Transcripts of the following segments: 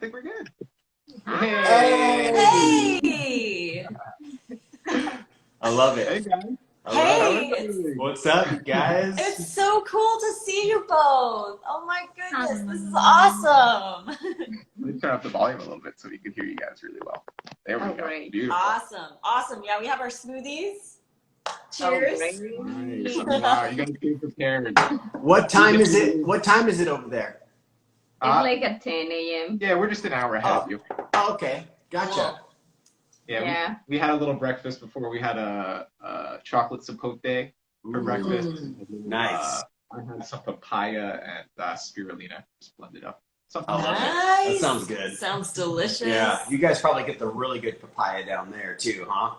think we're good. Hey! Hey! I love it. Hey, guys. Hey! What's up, you guys? It's so cool to see you both. Oh my goodness, this is awesome. Let me turn up the volume a little bit so we can hear you guys really well. There we go. Great. Beautiful. Awesome. Yeah, we have our smoothies. Cheers. Nice. Wow, you guys came prepared. What time is it? What time is it over there? It's like at 10 a.m. Yeah, we're just an hour ahead of you. Oh, okay. Gotcha. Cool. Yeah. We had a little breakfast before. We had a chocolate sapote for breakfast. Nice. I had some papaya and spirulina just blended up. Something Nice. delicious. That sounds good. Sounds delicious. Yeah, you guys probably get the really good papaya down there too, huh?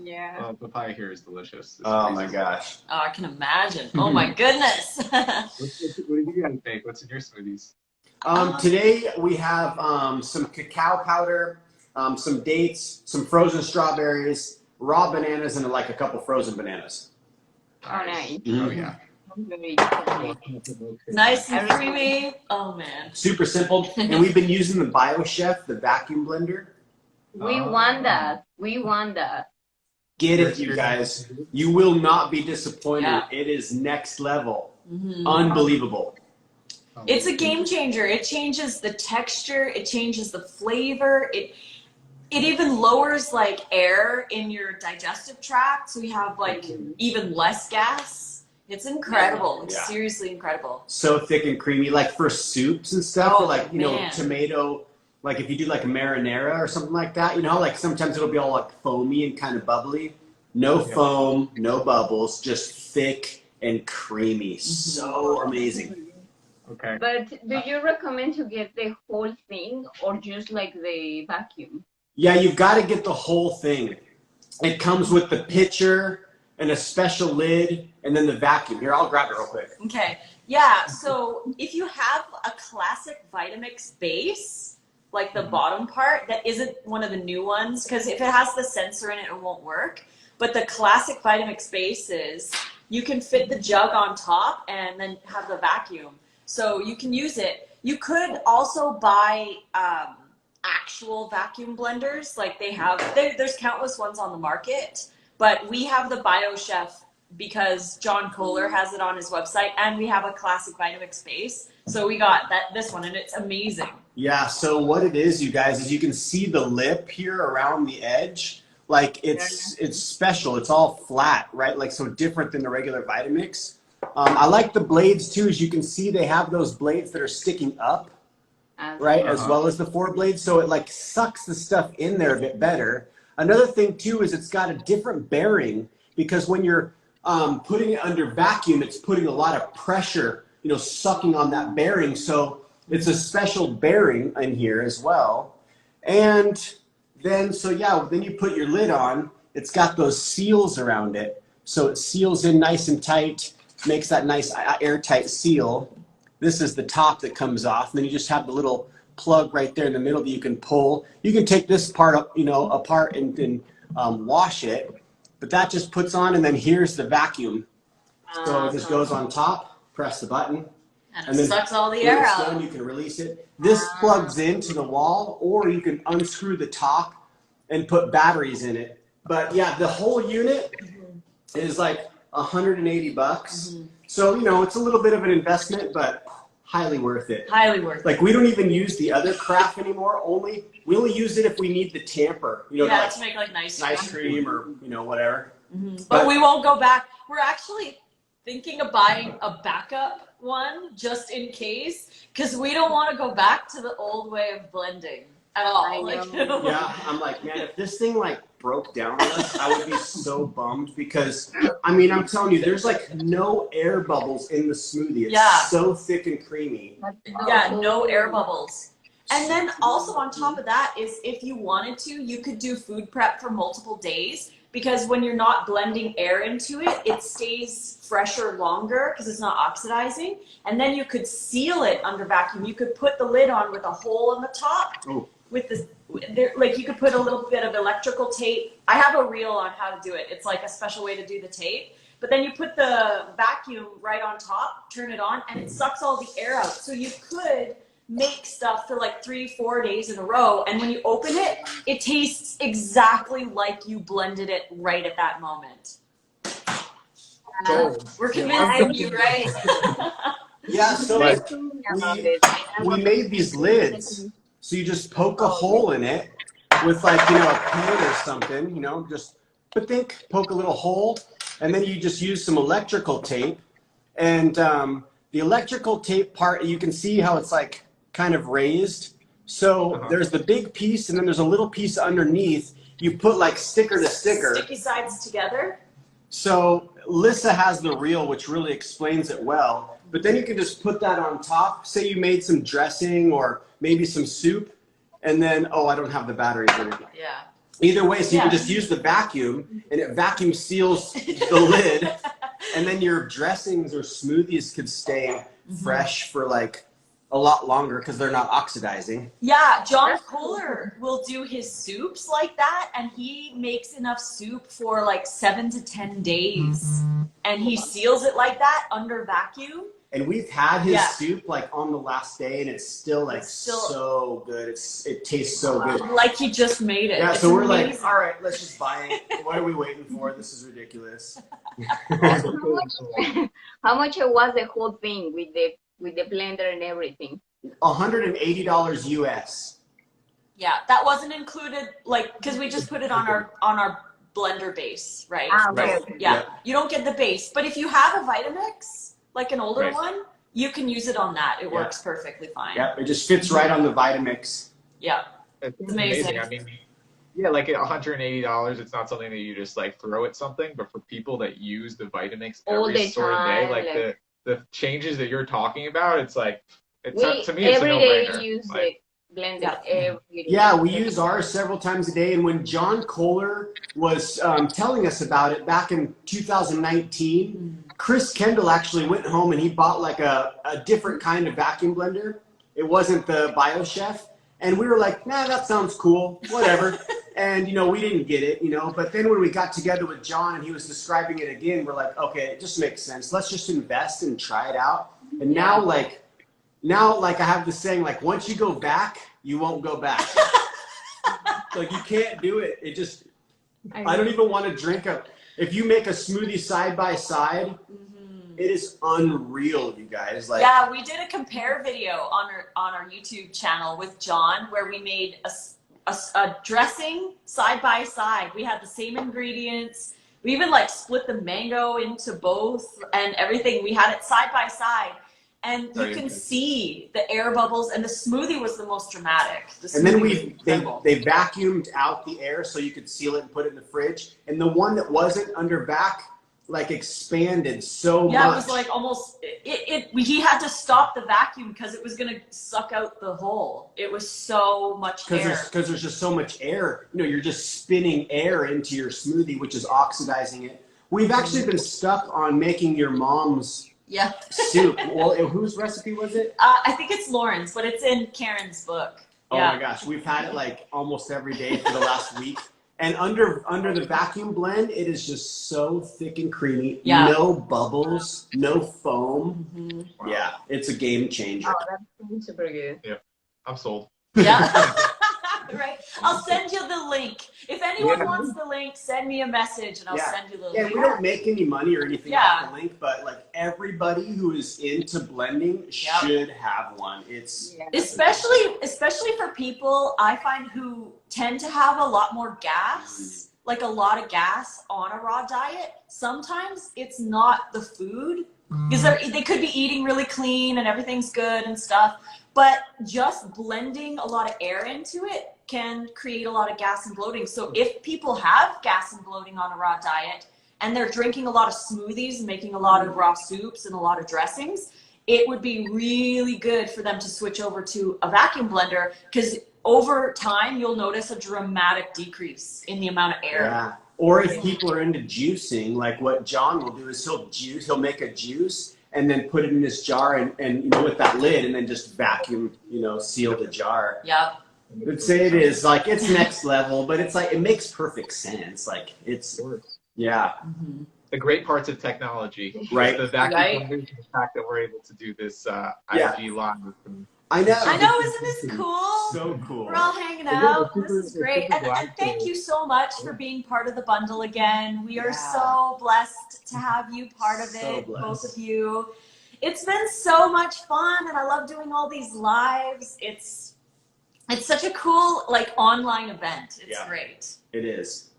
Yeah. Papaya here is delicious. It's Oh crazy. my gosh. Oh, I can imagine. Oh my goodness. What did you guys make? What's in your smoothies? Today we have some cacao powder, some dates, some frozen strawberries, raw bananas, and like a couple frozen bananas. Oh, nice. Mm-hmm. Oh yeah. Nice and creamy. Oh man. Super simple. And we've been using the BioChef, the vacuum blender. We want that. We want that. Get it, you guys. You will not be disappointed. Yeah. It is next level. Unbelievable. It's a game changer. It changes the texture. It changes the flavor. It even lowers like air in your digestive tract, so you have like even less gas. It's incredible. It's seriously incredible. So thick and creamy, like for soups and stuff, Oh, or like, you know, man. tomato, like if you do like a marinara or something like that, you know, like sometimes it'll be all like foamy and kind of bubbly. No foam, no bubbles, just thick and creamy. So amazing. Okay. But do you recommend to get the whole thing or just like the vacuum? Yeah, you've got to get the whole thing. It comes with the pitcher and a special lid and then the vacuum. Here, I'll grab it real quick. Okay. Yeah. So if you have a classic Vitamix base, like the bottom part, that isn't one of the new ones, because if it has the sensor in it, it won't work. But the classic Vitamix bases, you can fit the jug on top and then have the vacuum. So you can use it. You could also buy actual vacuum blenders. Like there's countless ones on the market, but we have the BioChef because John Kohler has it on his website, and we have a classic Vitamix base. So we got this one, and it's amazing. Yeah, so what it is, you guys, is you can see the lip here around the edge. Like it's special. It's all flat, right? Like so different than the regular Vitamix. I like the blades too. As you can see, they have those blades that are sticking up, right? As well as the 4 blades. So it like sucks the stuff in there a bit better. Another thing too is it's got a different bearing, because when you're putting it under vacuum, it's putting a lot of pressure, you know, sucking on that bearing. So it's a special bearing in here as well. And then, then you put your lid on. It's got those seals around it. So it seals in nice and tight, makes that nice airtight seal. This is the top that comes off. And then you just have the little plug right there in the middle that you can pull. You can take this part up, you know, apart and wash it. But that just puts on, and then here's the vacuum. So it just goes on top, press the button. And it sucks all the air out. Done, you can release it. This plugs into the wall, or you can unscrew the top and put batteries in it. But yeah, the whole unit is like $180. So, you know, it's a little bit of an investment, but highly worth it. Highly worth it. Like, we don't even use the other crap anymore. We only use it if we need the tamper. You know, yeah, like to make like nice cream or, you know, whatever. But we won't go back. We're actually thinking of buying a backup one just in case, because we don't want to go back to the old way of blending at all. Like, Yeah, I'm like, man, if this thing like broke down on us, I would be so bummed, because I mean, I'm telling you, there's like no air bubbles in the smoothie. It's so thick and creamy. Yeah, no air bubbles. And then also on top of that is, if you wanted to, you could do food prep for multiple days, because when you're not blending air into it, it stays fresher longer because it's not oxidizing. And then you could seal it under vacuum. You could put the lid on with a hole in the top. Oh. With this, like you could put a little bit of electrical tape. I have a reel on how to do it. It's like a special way to do the tape. But then you put the vacuum right on top, turn it on, and it sucks all the air out. So you could make stuff for like 3-4 days in a row, and when you open it, it tastes exactly like you blended it right at that moment. We're convincing you, right? Yeah, so Nice thinking about it. we made these lids. So you just poke a hole in it with like, you know, a pin or something, you know, just poke a little hole, and then you just use some electrical tape. And the electrical tape part, you can see how it's like kind of raised. So there's the big piece, and then there's a little piece underneath. You put like sticker to sticker. Sticky sides together. So Lissa has the reel, which really explains it well. But then you can just put that on top. Say you made some dressing or maybe some soup, and then, oh, I don't have the batteries in it. Yeah. Either way, so you can just use the vacuum, and it vacuum seals the lid, and then your dressings or smoothies could stay fresh for like a lot longer because they're not oxidizing. Yeah, John Kohler will do his soups like that, and he makes enough soup for like 7 to 10 days, and he seals it like that under vacuum. And we've had his soup like on the last day, and it's still like so good. It tastes so good. Like he just made it. Yeah, It's so we're amazing. like, all right, let's just buy it. What are we waiting for? This is ridiculous. How much was the whole thing with the blender and everything? $180 US. Yeah, that wasn't included, like, because we just put it on our blender base, right? Ah, okay, Right. okay. Yeah, you don't get the base, but if you have a Vitamix, like an older one, you can use it on that. It works perfectly fine. Yeah, it just fits right on the Vitamix. Yeah, It's amazing. I mean, yeah, like at $180, it's not something that you just like throw at something, but for people that use the Vitamix All every the sort of day, time, like the changes that you're talking about, it's like, to me, it's a every day no-brainer. use Like, the blender every day. Yeah, we use ours several times a day. And when John Kohler was telling us about it back in 2019, Chris Kendall actually went home and he bought like a different kind of vacuum blender. It wasn't the BioChef. And we were like, nah, that sounds cool, whatever. And, you know, we didn't get it, you know. But then when we got together with John and he was describing it again, we're like, okay, it just makes sense. Let's just invest and try it out. And now, like I have this saying, like, once you go back, you won't go back. Like, you can't do it. It just, I don't even want to drink if you make a smoothie side by side, it is unreal, you guys. Like, yeah, we did a compare video on our YouTube channel with John where we made a dressing side by side. We had the same ingredients. We even like split the mango into both and everything. We had it side by side. And you can see the air bubbles, and the smoothie was the most dramatic. And then they vacuumed out the air so you could seal it and put it in the fridge. And the one that wasn't under vac, like, expanded so much. Yeah, it was like almost, he had to stop the vacuum because it was going to suck out the whole. It was so much air. Because there's just so much air. You know, you're just spinning air into your smoothie, which is oxidizing it. We've actually been stuck on making your mom's soup. Well, whose recipe was it? I think it's Lauren's, but it's in Karen's book. Oh my gosh, we've had it like almost every day for the last week. And under the vacuum blend, it is just so thick and creamy. Yeah. No bubbles, no foam. wow. Yeah, it's a game changer. Oh, that's super good. Yeah, I'm sold. Yeah. Right. I'll send you the link. If anyone wants the link, send me a message and I'll send you the link. Yeah, we don't make any money or anything off the link, but like everybody who is into blending should have one. It's especially for people I find who tend to have a lot more gas, like a lot of gas on a raw diet. Sometimes it's not the food because they could be eating really clean and everything's good and stuff, but just blending a lot of air into it can create a lot of gas and bloating. So if people have gas and bloating on a raw diet and they're drinking a lot of smoothies and making a lot of raw soups and a lot of dressings, it would be really good for them to switch over to a vacuum blender because over time you'll notice a dramatic decrease in the amount of air. Yeah. Or if people are into juicing, like what John will do is he'll make a juice and then put it in this jar and you know, with that lid, and then just vacuum, you know, seal the jar. Yep. I'd say it is like, it's next level, but it's like, it makes perfect sense. Like it's, yeah. The great parts of technology, Right. The vacuum blenders, the fact that we're able to do this IG live. I know. I know, isn't this cool? So cool. We're all hanging Yeah, out. we're This super- is we're great. super And glad thank to- you so much for being part of the bundle again. We are so blessed to have you part of So it, both blessed. of you. It's been so much fun, and I love doing all these lives. It's such a cool like online event. It's great. It is.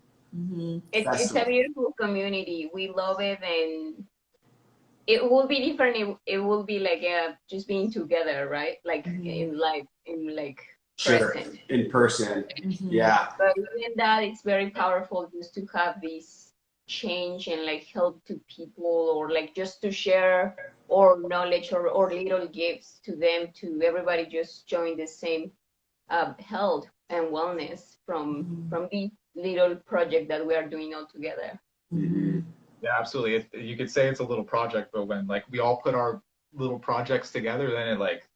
It's a beautiful community. We love it, and it will be different. It will be like just being together, right? Like in like Sure. person. In person. Yeah. But even that, it's very powerful just to have this change and like help to people, or like just to share or knowledge or little gifts to them, to everybody just join the same health and wellness from the little project that we are doing all together. Yeah, absolutely. You could say it's a little project, but when like we all put our little projects together, then it like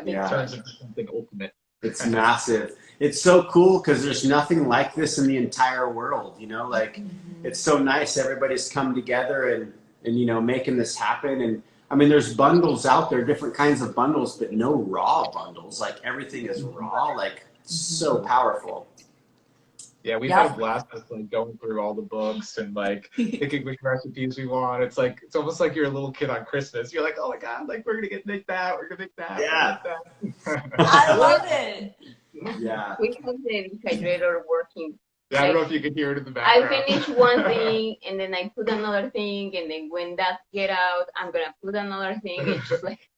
turns into something ultimate. It's massive. It's so cool because there's nothing like this in the entire world, you know, like it's so nice. Everybody's come together and, you know, making this happen. And I mean, there's bundles out there, different kinds of bundles, but no raw bundles. Like everything is raw, like so powerful. Yeah, we've had a blast with like going through all the books and like picking which recipes we want. It's like it's almost like you're a little kid on Christmas. You're like, oh my god, like we're gonna make that, we're gonna make that. Yeah. I love it. Yeah. We have the dehydrator working. Yeah, I don't know if you can hear it in the background. I finish one thing and then I put another thing, and then when that get out, I'm gonna put another thing. It's just like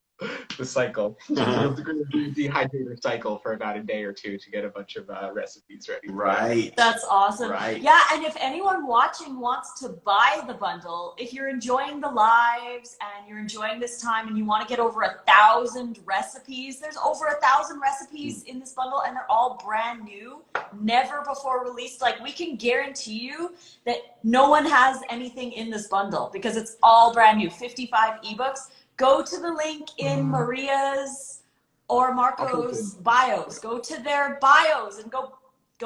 the cycle. The dehydrator cycle for about a day or two to get a bunch of recipes ready. Right. That's awesome. Right. Yeah, and if anyone watching wants to buy the bundle, if you're enjoying the lives and you're enjoying this time and you want to get over 1,000 recipes, there's over 1,000 recipes in this bundle, and they're all brand new, never before released. Like, we can guarantee you that no one has anything in this bundle because it's all brand new. 55 ebooks. Go to the link in Maria's or Marco's bios. Go to their bios and go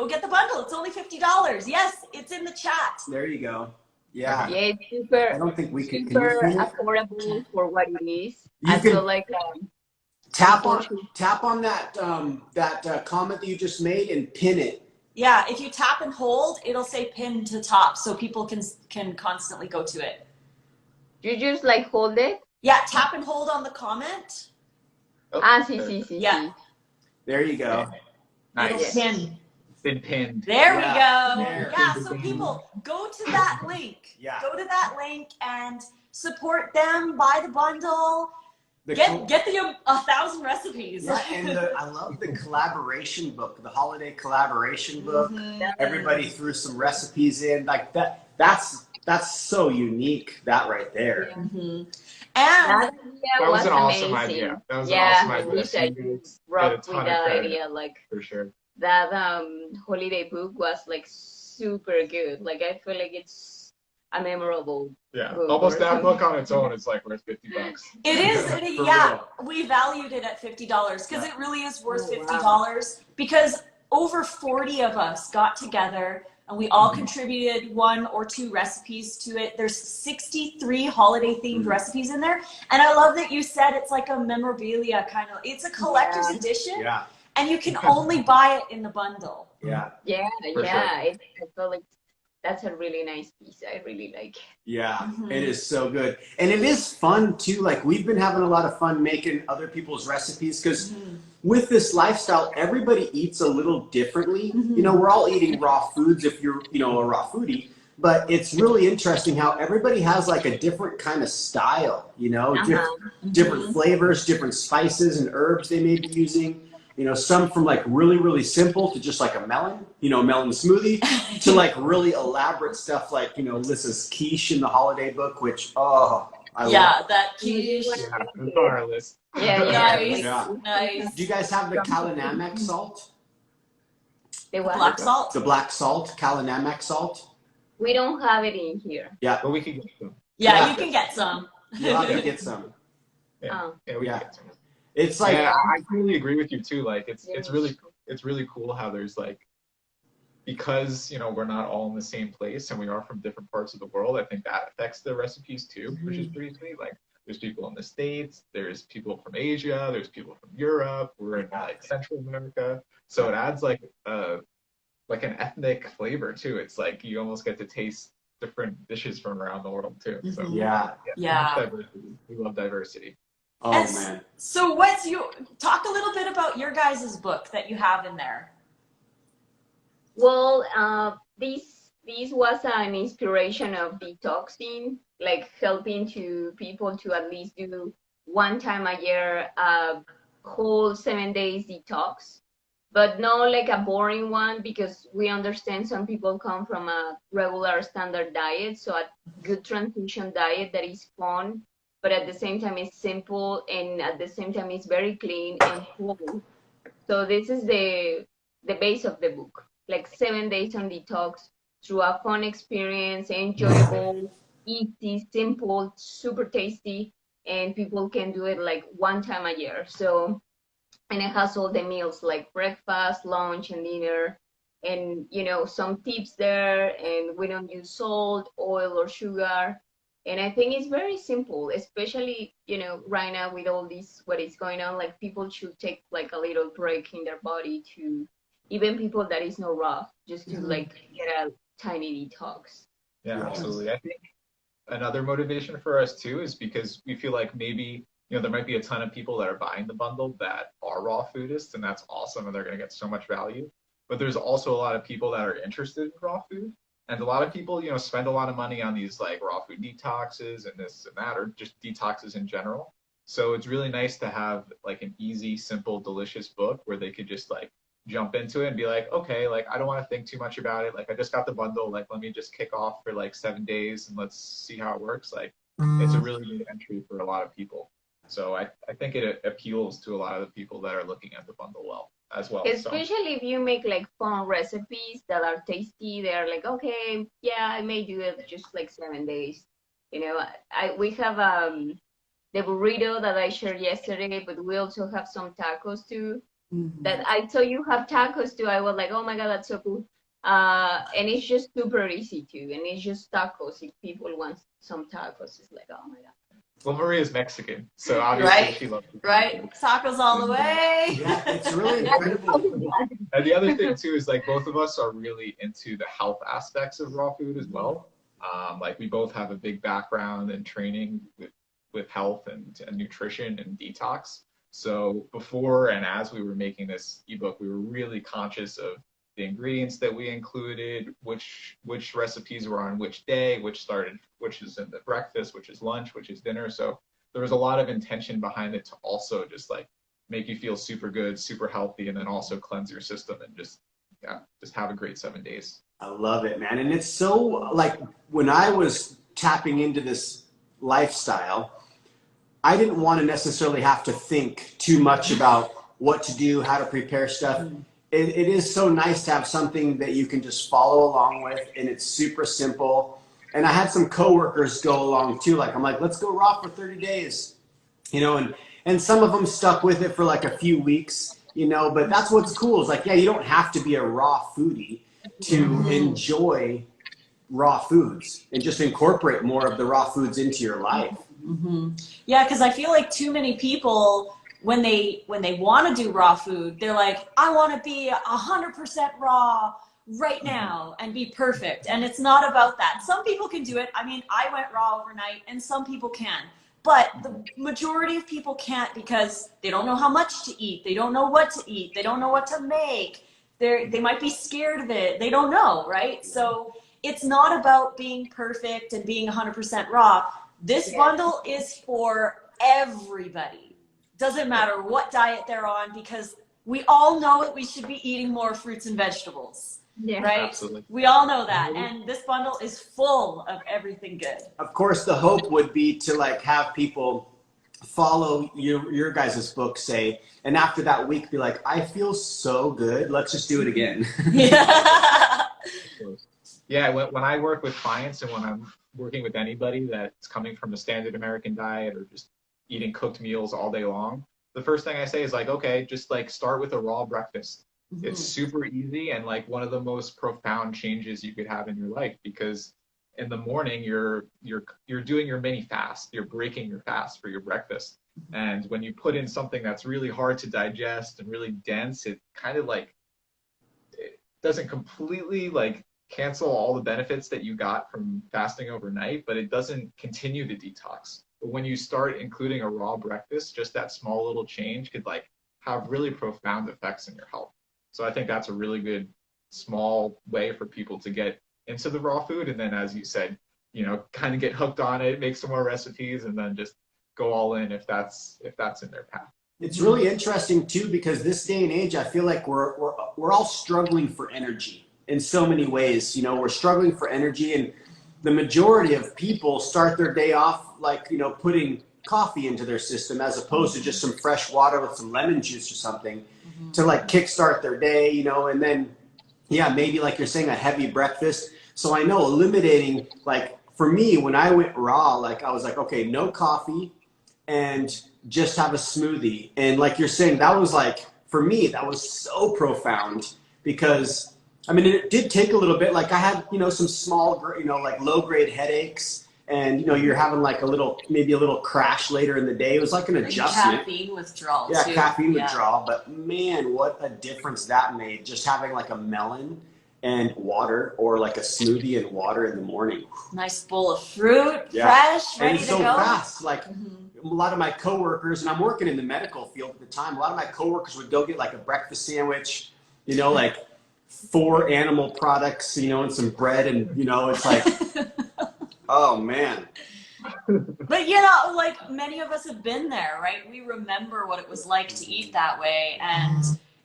get the bundle. It's only $50. Yes, it's in the chat. There you go. Yeah. yeah, it's super. I don't think we can. Super Can you feel it? affordable for what it is. You I can- feel like Tap on that comment that you just made and pin it. Yeah, if you tap and hold, it'll say pin to top so people can constantly go to it. you just like hold it. Yeah, tap and hold on the comment. See. Yeah. There you go. Nice. It'll pin. It's been pinned. There we Yeah. go. There. Yeah, so people, go to that link. Yeah. Go to that link and support them, buy the bundle, The get the 1,000 recipes. Yeah, and I love the collaboration book, the holiday collaboration book. Everybody threw some recipes in, like that. That's so unique. That right there. And That was an awesome amazing. idea. That was an awesome idea. Lisa, You you guys rocked get a ton with of that credit, idea. Like for sure. that holiday book was like super good. Like I feel like it's a memorable Yeah, book. almost that book on its own is like worth $50. it is, For yeah, real. we valued it at $50 because it really is worth Oh, $50 wow. because over 40 of us got together and we all contributed 1 or 2 recipes to it. There's 63 holiday themed recipes in there. And I love that you said it's like a memorabilia kind of, it's a collector's edition Yeah. and you can only buy it in the bundle. Yeah. Yeah, For I feel like that's a really nice piece. I really like it. Yeah, it is so good. And it is fun too. Like we've been having a lot of fun making other people's recipes because with this lifestyle, everybody eats a little differently. You know, we're all eating raw foods if you're, you know, a raw foodie, but it's really interesting how everybody has like a different kind of style, you know, different flavors, different spices and herbs they may be using. You know, some from like really, really simple to just like a melon, you know, melon smoothie, to like really elaborate stuff like, you know, Lissa's quiche in the holiday book, which, I love. That quiche. Yeah, it's on our list. Nice. Yeah. Nice. Do you guys have the Kalinamak salt? The what? Black salt. The black salt, Kalinamak salt? We don't have it in here. Yeah, But we can get some. Yeah, Yeah. you can get some. you'll have to get some. Yeah, we Yeah. can get some. It's like, Yeah, I totally agree with you too. Like it's really cool how there's like, because, you know, we're not all in the same place and we are from different parts of the world. I think that affects the recipes too, which is pretty sweet. Like There's people in the States, there's people from Asia, there's people from Europe, we're in like Central America. So it adds like an ethnic flavor too. It's like you almost get to taste different dishes from around the world too. So diversity. We love diversity. Oh man. So talk a little bit about your guys' book that you have in there. Well, this was an inspiration of detoxing, like helping to people to at least do one time a year a whole 7 days detox, but not like a boring one, because we understand some people come from a regular standard diet, so a good transition diet that is fun, but at the same time is simple, and at the same time is very clean and full. So this is the base of the book, like 7 days on detox through a fun experience, enjoyable, easy, simple, super tasty, and people can do it like one time a year. So, and it has all the meals like breakfast, lunch, and dinner, and some tips there. And we don't use salt, oil, or sugar. And I think it's very simple, especially right now with all this what is going on. Like people should take like a little break in their body, to even people that is not raw, just to like get a tiny detox. Yeah, absolutely. I think another motivation for us too is because we feel like maybe there might be a ton of people that are buying the bundle that are raw foodists, and that's awesome, and they're going to get so much value. But there's also a lot of people that are interested in raw food, and a lot of people spend a lot of money on these like raw food detoxes and this and that, or just detoxes in general. So it's really nice to have like an easy, simple, delicious book where they could just like jump into it and be like, okay, like I don't want to think too much about it. Like I just got the bundle, like let me just kick off for like 7 days and let's see how it works. Like it's a really good entry for a lot of people. So I think it appeals to a lot of the people that are looking at the bundle as well. Especially if you make like fun recipes that are tasty, they're like, okay, yeah, I may do it just like 7 days. We have the burrito that I shared yesterday, but we also have some tacos too. That I saw you have tacos too. I was like, oh my God, that's so cool. And it's just super easy too. And it's just tacos. If people want some tacos, it's like, oh my God. Well, Maria's Mexican, so obviously she loves it. Right? Tacos all the way. Yeah, it's really incredible. And the other thing too is like both of us are really into the health aspects of raw food as well. Like we both have a big background in training with health and nutrition and detox. So before and as we were making this ebook, we were really conscious of the ingredients that we included, which recipes were on which day, which is in the breakfast, which is lunch, which is dinner. So there was a lot of intention behind it to also just like make you feel super good, super healthy, and then also cleanse your system and just have a great 7 days. I love it, man. And it's so like when I was tapping into this lifestyle, I didn't want to necessarily have to think too much about what to do, how to prepare stuff. It is so nice to have something that you can just follow along with, and it's super simple. And I had some coworkers go along too. Like I'm like, let's go raw for 30 days, and some of them stuck with it for like a few weeks, but that's what's cool. Is like, yeah, you don't have to be a raw foodie to enjoy raw foods and just incorporate more of the raw foods into your life. Yeah, because I feel like too many people, when they want to do raw food, they're like, I want to be 100% raw right now and be perfect. And it's not about that. Some people can do it. I mean, I went raw overnight, and some people can. But the majority of people can't because they don't know how much to eat. They don't know what to eat. They don't know what to make. They might be scared of it. They don't know, right? So it's not about being perfect and being 100% raw. This bundle is for everybody. Doesn't matter what diet they're on, because we all know that we should be eating more fruits and vegetables. Yeah, right? Absolutely. We all know that. And this bundle is full of everything good. Of course, the hope would be to like have people follow your guys' book, say, and after that week be like, I feel so good. Let's just do it again. Yeah, when I work with clients and when I'm working with anybody that's coming from a standard American diet or just eating cooked meals all day long, the first thing I say is like, okay, just like start with a raw breakfast. It's super easy and like one of the most profound changes you could have in your life, because in the morning you're doing your mini fast. You're breaking your fast for your breakfast. And when you put in something that's really hard to digest and really dense, it kind of like it doesn't completely like cancel all the benefits that you got from fasting overnight, but it doesn't continue the detox. But when you start including a raw breakfast, just that small little change could like have really profound effects in your health. So I think that's a really good small way for people to get into the raw food. And then, as you said, kind of get hooked on it, make some more recipes, and then just go all in if that's in their path. It's really interesting too, because this day and age, I feel like we're all struggling for energy in so many ways. We're struggling for energy, and the majority of people start their day off like, putting coffee into their system as opposed to just some fresh water with some lemon juice or something to like kickstart their day, and then, yeah, maybe like you're saying, a heavy breakfast. So I know eliminating, like for me, when I went raw, like I was like, okay, no coffee and just have a smoothie. And like you're saying, that was like, for me, that was so profound because, I mean, it did take a little bit. Like I had, some small, like low grade headaches, and, you're having like maybe a little crash later in the day. It was like an adjustment. Caffeine withdrawal Yeah, too. caffeine withdrawal. But man, what a difference that made. Just having like a melon and water, or like a smoothie and water in the morning. Nice bowl of fruit, Yeah. fresh, ready and it's to so go. fast. Like a lot of my coworkers, and I'm working in the medical field at the time, a lot of my coworkers would go get like a breakfast sandwich, like 4 animal products, and some bread, and it's like, oh man. But like many of us have been there, right? We remember what it was like to eat that way, and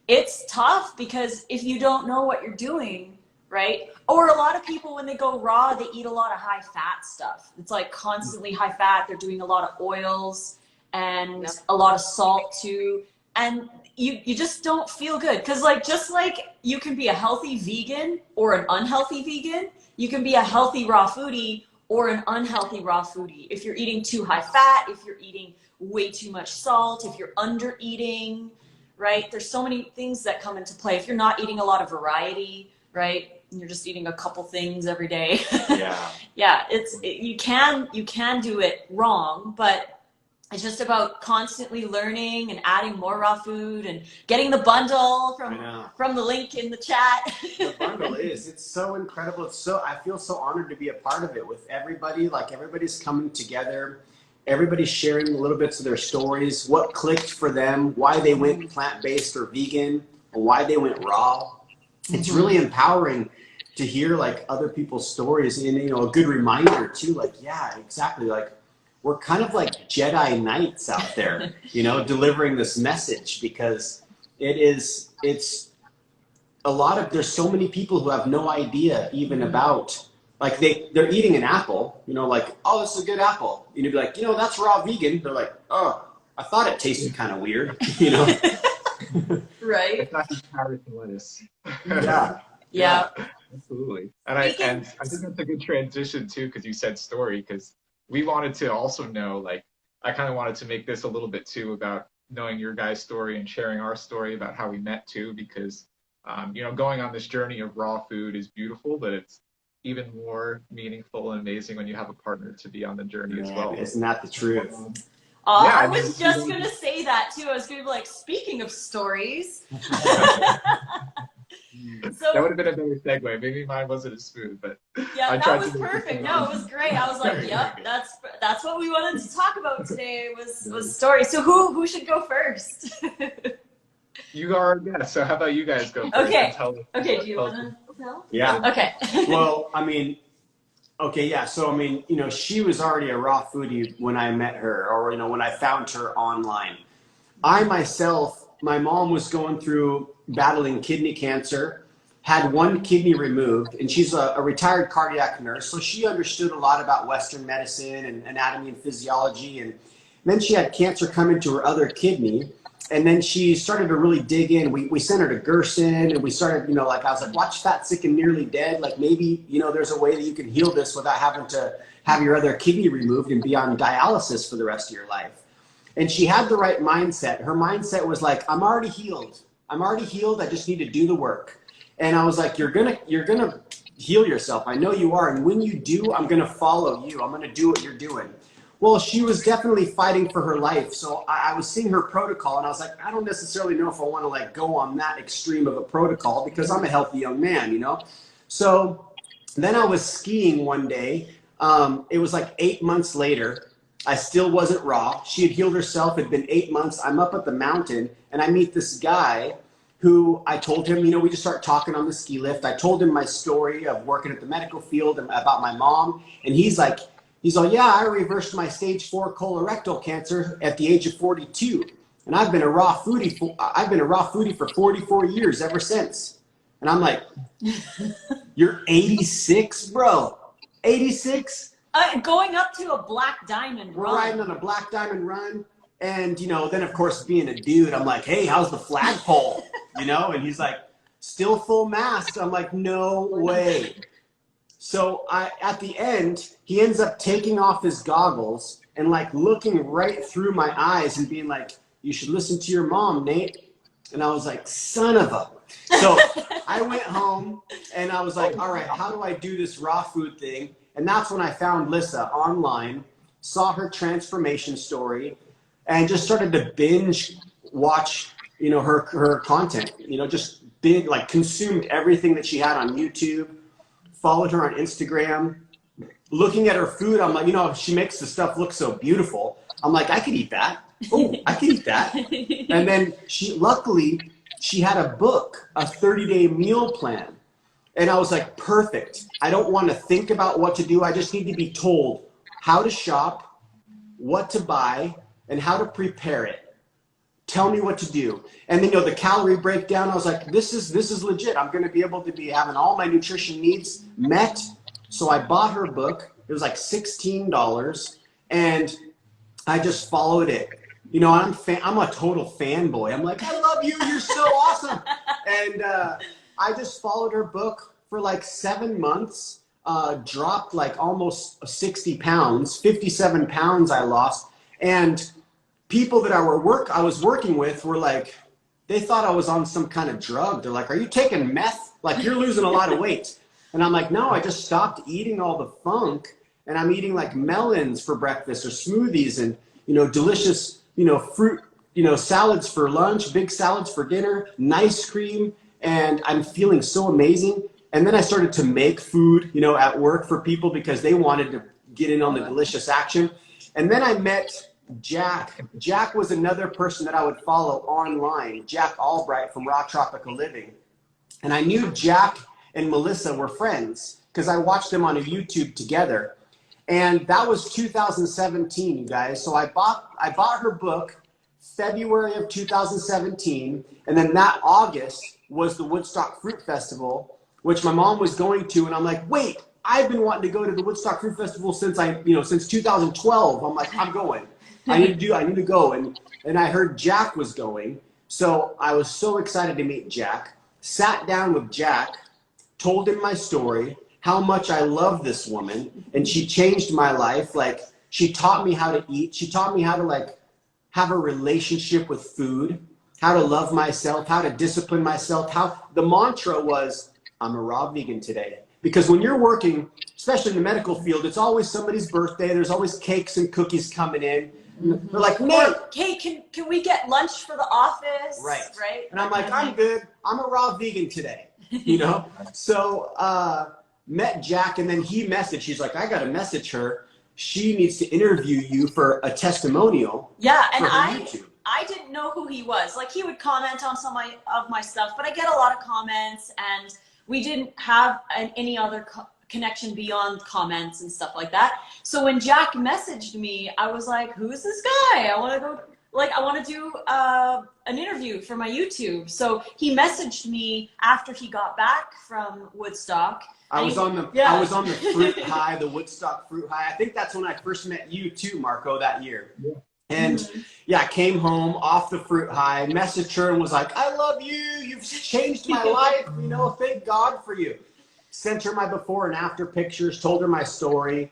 it's tough because if you don't know what you're doing, right? Or a lot of people, when they go raw, they eat a lot of high fat stuff. It's like constantly high fat. They're doing a lot of oils and a lot of salt too. And you just don't feel good. Because just like you can be a healthy vegan or an unhealthy vegan, you can be a healthy raw foodie or an unhealthy raw foodie. If you're eating too high fat, if you're eating way too much salt, if you're under eating, right? There's so many things that come into play. If you're not eating a lot of variety, right? And you're just eating a couple things every day. Yeah. Yeah, you can do it wrong, but it's just about constantly learning and adding more raw food and getting the bundle from the link in the chat. The bundle it's so incredible. I feel so honored to be a part of it with everybody. Like everybody's coming together. Everybody's sharing little bits of their stories, what clicked for them, why they went plant-based or vegan, or why they went raw. It's really empowering to hear like other people's stories, and a good reminder too, like, yeah, exactly. Like we're kind of like Jedi Knights out there, delivering this message, because it's a lot of, there's so many people who have no idea even about, like they're eating an apple, like, oh, this is a good apple. You'd be like, that's raw vegan. They're like, oh, I thought it tasted kind of weird, Right. It's not just carrots and lettuce. Yeah. Absolutely. And I think that's a good transition too, because you said story, because we wanted to also know, like, I kind of wanted to make this a little bit too about knowing your guys' story and sharing our story about how we met too, because going on this journey of raw food is beautiful, but it's even more meaningful and amazing when you have a partner to be on the journey as well. Isn't that the truth? I was just going to say that too. I was going to be like, speaking of stories. So, that would have been a better segue. Maybe mine wasn't as smooth, but yeah, that was perfect. No, it was great. I was like, yep, that's what we wanted to talk about today was stories. So who should go first? You are, yeah. So how about you guys go first? Okay. Okay. Do you want to tell? Yeah. Okay. Well, I mean, okay, yeah. So I mean, she was already a raw foodie when I met her, or when I found her online. I myself, my mom was going through battling kidney cancer, had 1 kidney removed, and she's a retired cardiac nurse, so she understood a lot about Western medicine and anatomy and physiology. And then she had cancer come into her other kidney, and then she started to really dig in. We sent her to Gerson, and we started, like I was like, watch Fat, Sick, and Nearly Dead. Like maybe, there's a way that you can heal this without having to have your other kidney removed and be on dialysis for the rest of your life. And she had the right mindset. Her mindset was like, I'm already healed. I just need to do the work. And I was like, you're gonna heal yourself. I know you are. And when you do, I'm going to follow you. I'm going to do what you're doing. Well, she was definitely fighting for her life. So I was seeing her protocol and I was like, I don't necessarily know if I want to like go on that extreme of a protocol because I'm a healthy young man, you know? So then I was skiing one day. It was like 8 months later. I still wasn't raw. She had healed herself. It'd been 8 months. I'm up at the mountain and I meet this guy who I told him, you know, we just start talking on the ski lift. I told him my story of working at the medical field and about my mom. And he's like, yeah, I reversed my stage 4 colorectal cancer at the age of 42. And I've been a raw foodie for 44 years ever since. And I'm like, you're 86, bro. 86? Going up to a black diamond run. We're riding on a black diamond run. And, you know, then of course being a dude, I'm like, hey, how's the flagpole? You know, and he's like, still full mast. I'm like, no way. So at the end, he ends up taking off his goggles and like looking right through my eyes and being like, you should listen to your mom, Nate. And I was like, son of a. So I went home and I was like, all right, how do I do this raw food thing? And that's when I found Lissa online, saw her transformation story, and just started to binge watch, you know, her content, you know, just like consumed everything that she had on YouTube, followed her on Instagram, looking at her food. I'm like, you know, she makes the stuff look so beautiful. I'm like, I could eat that. Oh, I could eat that. And then luckily she had a book, a 30-day meal plan. And I was like, perfect. I don't want to think about what to do. I just need to be told how to shop, what to buy, and how to prepare it. Tell me what to do. And then, you know, the calorie breakdown, I was like, this is legit. I'm going to be able to be having all my nutrition needs met. So I bought her book. It was like $16 and I just followed it. You know, I'm a total fanboy. I'm like, I love you. You're so awesome. And I just followed her book for like 7 months, dropped like almost 60 pounds, 57 pounds I lost. And people that I was working with were like, they thought I was on some kind of drug. They're like, are you taking meth? Like, you're losing a lot of weight. And I'm like, no, I just stopped eating all the funk and I'm eating like melons for breakfast or smoothies and, you know, delicious, you know, fruit, you know, salads for lunch, big salads for dinner, nice cream. And I'm feeling so amazing. And then I started to make food, you know, at work for people because they wanted to get in on the delicious action. And then I met Jack. Jack was another person that I would follow online, Jack Albright from Raw Tropical Living. And I knew Jack and Melissa were friends because I watched them on a YouTube together. And that was 2017, you guys. So I bought her book February of 2017. And then that August was the Woodstock Fruit Festival, which my mom was going to. And I'm like, wait, I've been wanting to go to the Woodstock Fruit Festival since 2012. I'm like, I'm going. I need to go. And I heard Jack was going. So I was so excited to meet Jack. Sat down with Jack, told him my story, how much I love this woman, and she changed my life. Like, she taught me how to eat. She taught me how to like have a relationship with food, how to love myself, how to discipline myself. How the mantra was, I'm a raw vegan today. Because when you're working, especially in the medical field, it's always somebody's birthday. There's always cakes and cookies coming in. Mm-hmm. They're like, Nate, hey, can we get lunch for the office? Right. And I'm like, I'm good. I'm a raw vegan today. You know? So met Jack, and then he messaged. He's like, I got to message her. She needs to interview you for a testimonial. Yeah, and YouTube. I didn't know who he was. Like, he would comment on some of my stuff, but I get a lot of comments, and we didn't have any other connection beyond comments and stuff like that. So when Jack messaged me, I was like, who's this guy? I want to do an interview for my YouTube. So he messaged me after he got back from Woodstock. I was on the fruit high, the Woodstock fruit high. I think that's when I first met you too, Marco, that year. Yeah. And yeah, I came home off the fruit high, messaged her and was like, I love you. You've changed my life. You know, thank God for you. Sent her my before and after pictures, told her my story.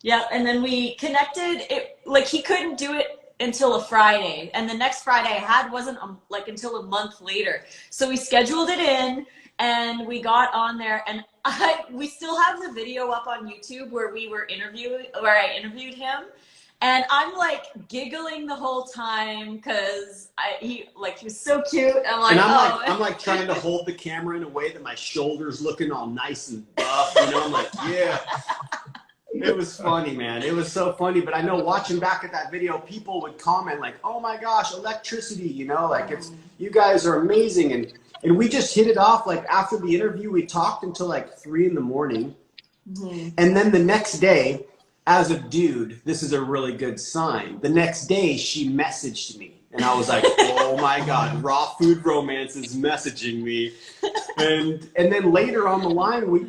Yeah, and then we connected. Like, he couldn't do it until a Friday, and the next Friday I had wasn't like until a month later. So we scheduled it in, And we got on there, and we still have the video up on YouTube where I interviewed him. And I'm like giggling the whole time because he was so cute. I'm like, And oh. I'm like trying to hold the camera in a way that my shoulders looking all nice and buff. You know, I'm like, yeah. It was funny, man. It was so funny. But I know watching back at that video, people would comment like, "Oh my gosh, electricity!" You know, like you guys are amazing. And we just hit it off. Like after the interview, we talked until like 3 in the morning. Mm-hmm. And then the next day, as a dude, this is a really good sign. The next day, she messaged me. And I was like, oh my God, Raw Food Romance is messaging me. And then later on the line, we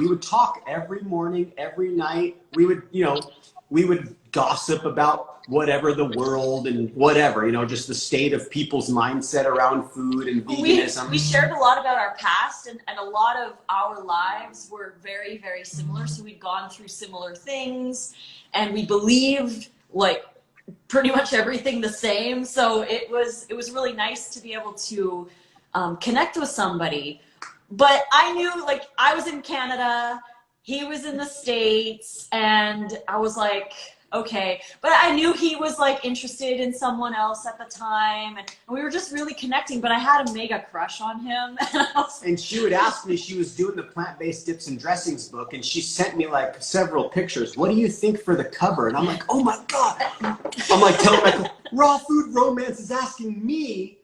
would talk every morning, every night. We would gossip about whatever the world and whatever, just the state of people's mindset around food and veganism. We shared a lot about our past, and a lot of our lives were very, very similar. So we'd gone through similar things, and we believed like pretty much everything the same. So it was really nice to be able to connect with somebody. But I knew, like, I was in Canada, he was in the States, and I was like, okay. But I knew he was like interested in someone else at the time, and we were just really connecting. But I had a mega crush on him. And she would ask me, she was doing the plant-based dips and dressings book, and she sent me like several pictures. What do you think for the cover? And I'm like, oh my God. I'm like telling Michael, Raw Food Romance is asking me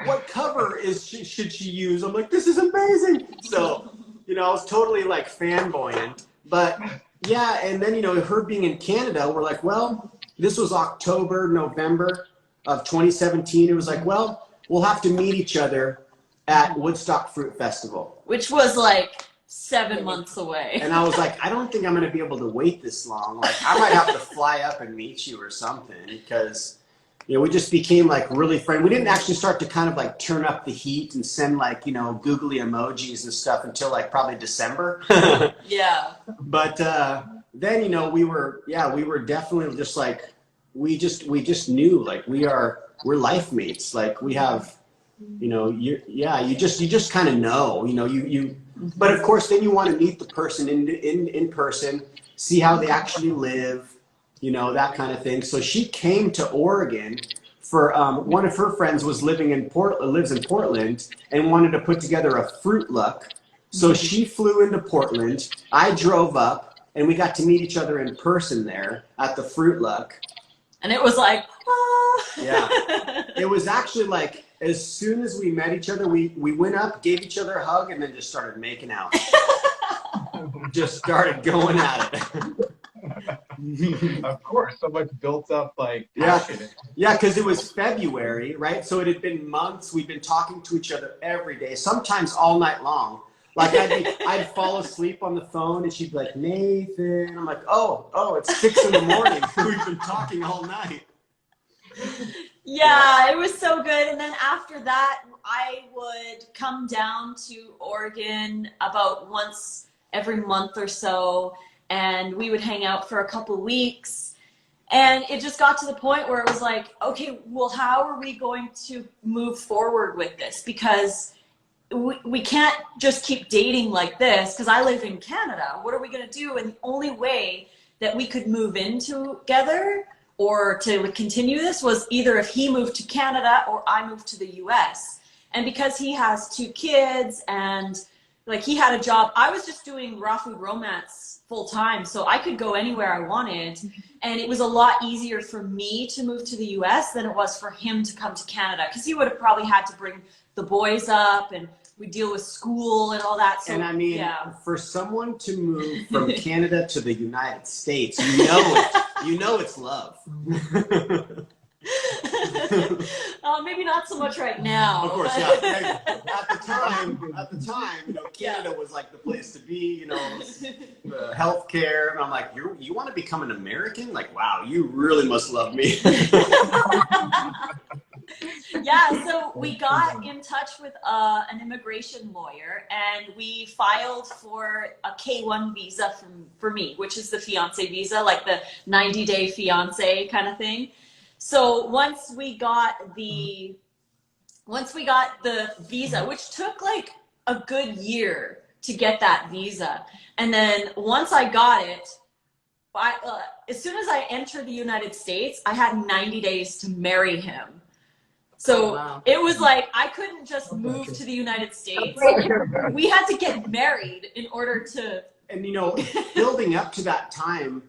what cover should she use. I'm like, this is amazing. So, I was totally like fanboying. But yeah, and then, her being in Canada, we're like, well, this was October, November of 2017. It was like, well, we'll have to meet each other at Woodstock Fruit Festival. Which was like 7 months away. And I was like, I don't think I'm going to be able to wait this long. Like, I might have to fly up and meet you or something, because, we just became like really friendly. We didn't actually start to kind of like turn up the heat and send like, googly emojis and stuff until like probably December. Yeah. But then, we were definitely just like, we just knew like we're life mates. Like we have, you just kind of know, but of course then you want to meet the person in person, see how they actually live, that kind of thing. So she came to Oregon for one of her friends lives in Portland and wanted to put together a fruit luck. So she flew into Portland. I drove up, and we got to meet each other in person there at the Fruit Luck. And it was like, oh. Yeah. It was actually like, as soon as we met each other, we went up, gave each other a hug, and then just started making out. Just started going at it. Of course, so much built up like passion. Yeah, because it was February, right? So it had been months. We'd been talking to each other every day, sometimes all night long. Like I'd fall asleep on the phone, and she'd be like, Nathan. I'm like, oh, it's 6 in the morning. We've been talking all night. Yeah, it was so good. And then after that, I would come down to Oregon about once every month or so, and we would hang out for a couple weeks. And it just got to the point where it was like, okay, well, how are we going to move forward with this? Because we can't just keep dating like this, because I live in Canada. What are we going to do? And the only way that we could move in together or to continue this was either if he moved to Canada or I moved to the US. And because he has 2 kids and like he had a job, I was just doing Raw Food Romance full time, so I could go anywhere I wanted. And it was a lot easier for me to move to the US than it was for him to come to Canada, because he would have probably had to bring the boys up, and we deal with school and all that. So, and I mean, yeah. For someone to move from Canada to the United States, you know it's love. Maybe not so much right now. Of course, yeah. At the time, Canada was like the place to be. The healthcare, and I'm like, you want to become an American? Like, wow, you really must love me. Yeah, so we got in touch with an immigration lawyer, and we filed for a K1 visa for me, which is the fiance visa, like the 90-day fiance kind of thing. So once we got the visa, which took like a good year to get that visa. And then once I got it, as soon as I entered the United States, I had 90 days to marry him. So wow. it was like I couldn't just move to the United States. We had to get married in order to. And building up to that time,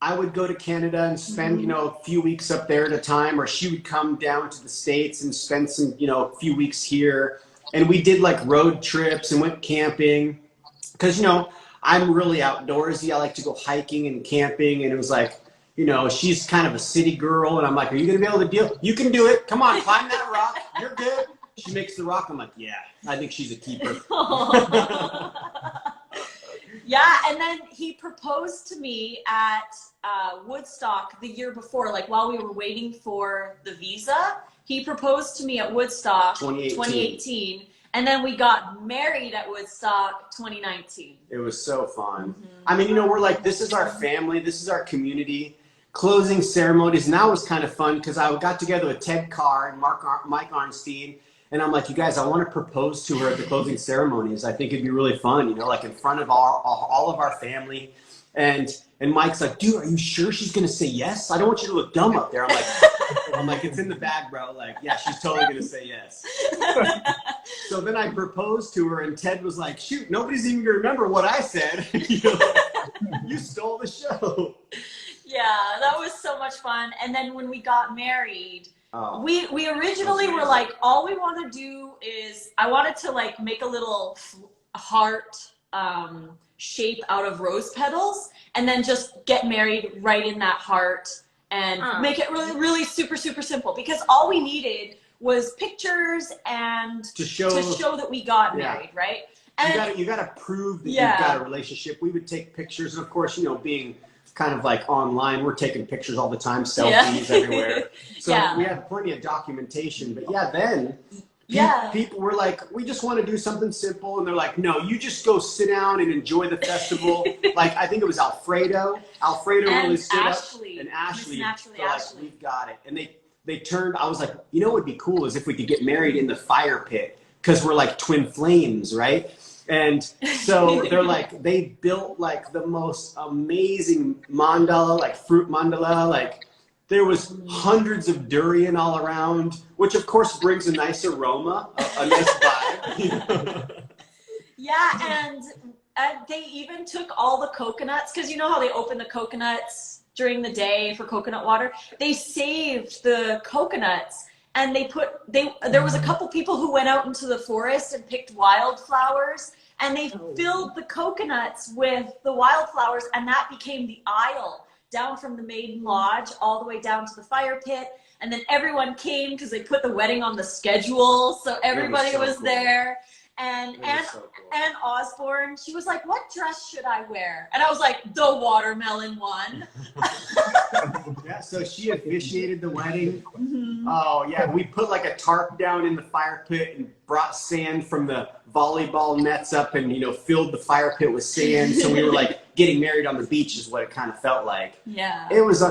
I would go to Canada and spend a few weeks up there at a time, or she would come down to the States and spend some a few weeks here. And we did like road trips and went camping because I'm really outdoorsy. I like to go hiking and camping, and it was like she's kind of a city girl, and I'm like, are you gonna be able to deal? You can do it. Come on, climb that rock. You're good. She makes the rock. I'm like, yeah, I think she's a keeper. Yeah, and then he proposed to me at Woodstock the year before, like while we were waiting for the visa. He proposed to me at Woodstock 2018, and then we got married at Woodstock 2019. It was so fun. I mean, we're like, this is our family, this is our community. Closing ceremonies, and that was kind of fun because I got together with Ted Carr and Mike Arnstein, and I'm like, you guys, I want to propose to her at the closing ceremonies. I think it'd be really fun, like in front of all of our family. And Mike's like, dude, are you sure she's gonna say yes? I don't want you to look dumb up there. I'm like, it's in the bag, bro. Like, yeah, she's totally gonna say yes. So then I proposed to her, and Ted was like, shoot, nobody's even gonna remember what I said. You stole the show. Yeah, that was so much fun. And then when we got married, we originally were like, all we want to do is, I wanted to like make a little heart shape out of rose petals, and then just get married right in that heart and make it really, really super, super simple, because all we needed was pictures and to show that we got married, right? And you gotta prove that you've got a relationship. We would take pictures, and of course, being kind of like online, we're taking pictures all the time, selfies everywhere. So we had plenty of documentation. But then people were like, we just want to do something simple, and they're like, no, you just go sit down and enjoy the festival. Like, I think it was Alfredo really stood Ashley. up, and Ashley, Naturally, like, we've got it. And they turned. I was like, what would be cool is if we could get married in the fire pit, because we're like twin flames, right? And so they're like, they built like the most amazing mandala, like fruit mandala. Like, there was hundreds of durian all around, which of course brings a nice aroma, a nice vibe. Yeah, and they even took all the coconuts, because you know how they open the coconuts during the day for coconut water? They saved the coconuts, and there was a couple people who went out into the forest and picked wildflowers, and they filled the coconuts with the wildflowers, and that became the aisle down from the maiden lodge all the way down to the fire pit. And then everyone came because they put the wedding on the schedule, so everybody was there. And Anne Osborne, she was like, what dress should I wear? And I was like, the watermelon one. Yeah, so she officiated the wedding. Oh, yeah, we put like a tarp down in the fire pit and brought sand from the volleyball nets up and, filled the fire pit with sand. So we were like getting married on the beach is what it kind of felt like. Yeah. It was,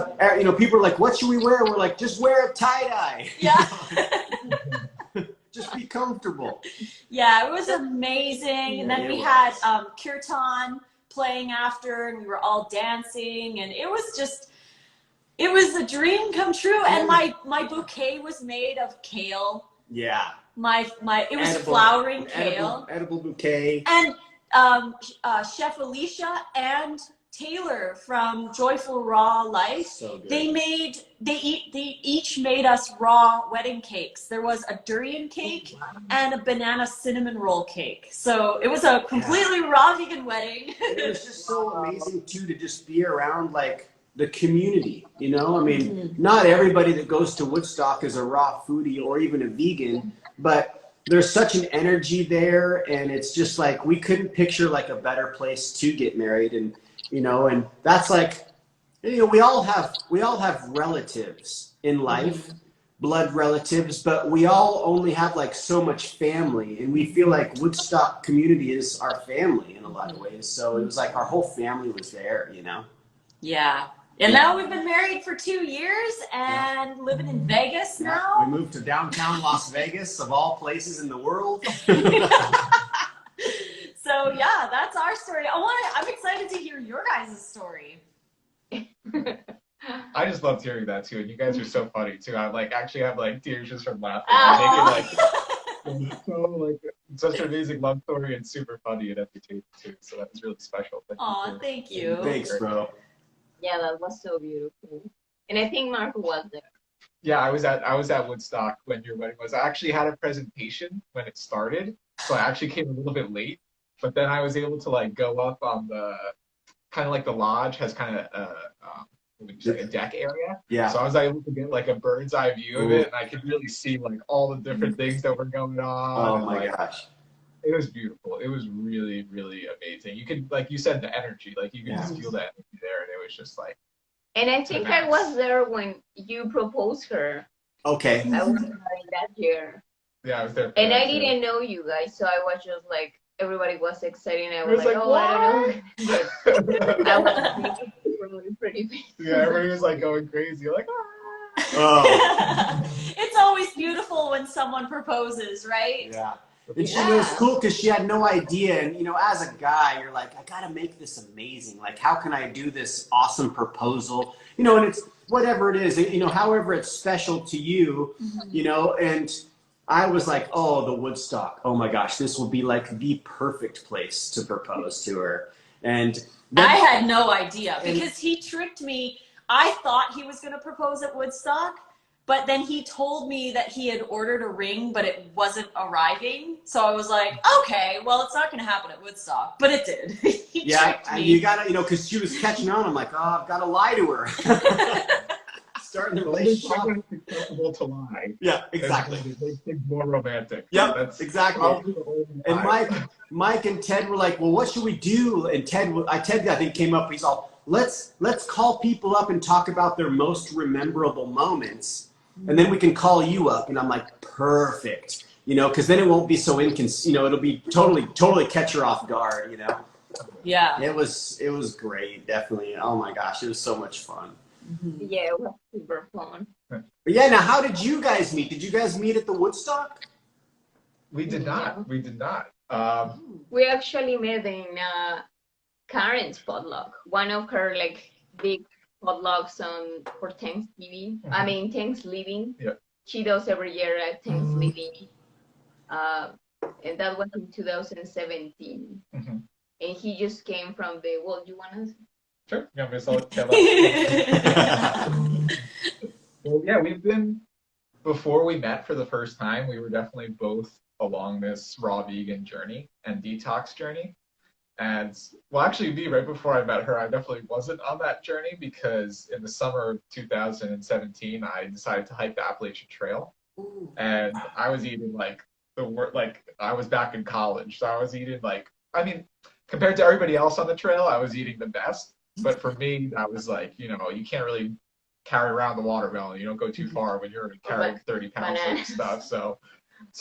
people were like, what should we wear? We're like, just wear a tie-dye. Yeah. Just be comfortable. Yeah, it was amazing. And then we had kirtan playing after, and we were all dancing, and it was a dream come true. And my bouquet was made of kale. Yeah. It was flowering kale. Edible bouquet. And Chef Alicia and Taylor from Joyful Raw Life, so good. They each made us raw wedding cakes. There was a durian cake and a banana cinnamon roll cake. So it was a completely raw vegan wedding. It was just so amazing too to just be around like the community, I mean, not everybody that goes to Woodstock is a raw foodie or even a vegan, but there's such an energy there, and it's just like we couldn't picture like a better place to get married. And and that's like, we all have relatives in life, blood relatives, but we all only have like so much family, and we feel like Woodstock community is our family in a lot of ways. So it was like our whole family was there, Yeah. And now we've been married for 2 years and living in Vegas now. We moved to downtown Las Vegas, of all places in the world. just loved hearing that too. And you guys are so funny too. I like actually have like tears just from laughing. Oh. It's so like such an amazing love story and super funny and entertaining too. So that was really special. Aw, thank you. Thanks, bro. Yeah, that was so beautiful. And I think Marco was there. Yeah, I was at Woodstock when your wedding was. I actually had a presentation when it started, so I actually came a little bit late. But then I was able to like go up on the kind of like the lodge has kind of what would you say, a deck area. Yeah. So I was able to get like a bird's eye view of it, and I could really see like all the different things that were going on. Oh and, my like, gosh. it was beautiful. It was really, really amazing. You could, like you said, the energy, like you could just feel that energy there, and it was just like. And I think I was there when you proposed her. Okay. I was there that year. Yeah, I was there. And I didn't know you guys, so I was just like, everybody was excited, and I was like, oh, what? I don't know. But I was really pretty big. Yeah, everybody was like going crazy, like, Oh. It's always beautiful when someone proposes, right? Yeah. And she it was cool because she had no idea. And, you know, as a guy, you're like, I got to make this amazing. Like, how can I do this awesome proposal? You know, and it's whatever it is, you know, however it's special to you, you know, and I was like, oh, the Woodstock. Oh, my gosh, this will be like the perfect place to propose to her. And then, I had no idea because he tricked me. I thought he was going to propose at Woodstock. But then he told me that he had ordered a ring, but it wasn't arriving. So I was like, okay, well, it's not going to happen at Woodstock. But it did. He tricked me. You got to, you know, because she was catching on. I'm like, oh, I've got to lie to her. Starting the relationship. It's acceptable to lie. Yeah, exactly. It makes things more romantic. Yep, That's exactly. And Mike and Ted were like, well, what should we do? And Ted, I think, came up. He's all, let's call people up and talk about their most memorable moments. And then we can call you up. And I'm like, perfect. You know, because then it won't be so you know, it'll be totally catch her off guard, you know? Yeah. It was great, definitely. Oh my gosh, it was so much fun. Yeah, it was super fun. But yeah, now how did you guys meet? Did you guys meet at the Woodstock? We did not. We did not. We actually met in Karen's potluck. One of her like big potlucks for Thanksgiving. I mean Thanksgiving. Yeah. She does every year at Thanksgiving. And that was in 2017. And he just came from the. Well, you wanna? Sure. Yeah, well, yeah, we've been before we met for the first time. We were definitely both along this raw vegan journey and detox journey. And well, actually, me right before I met her, I definitely wasn't on that journey because in the summer of 2017, I decided to hike the Appalachian Trail, and I was eating like I was back in college, so I was eating like, I mean, compared to everybody else on the trail, I was eating the best. But for me, I was like, you know, you can't really carry around the watermelon. You don't go too far when you're carrying 30 pounds of stuff. So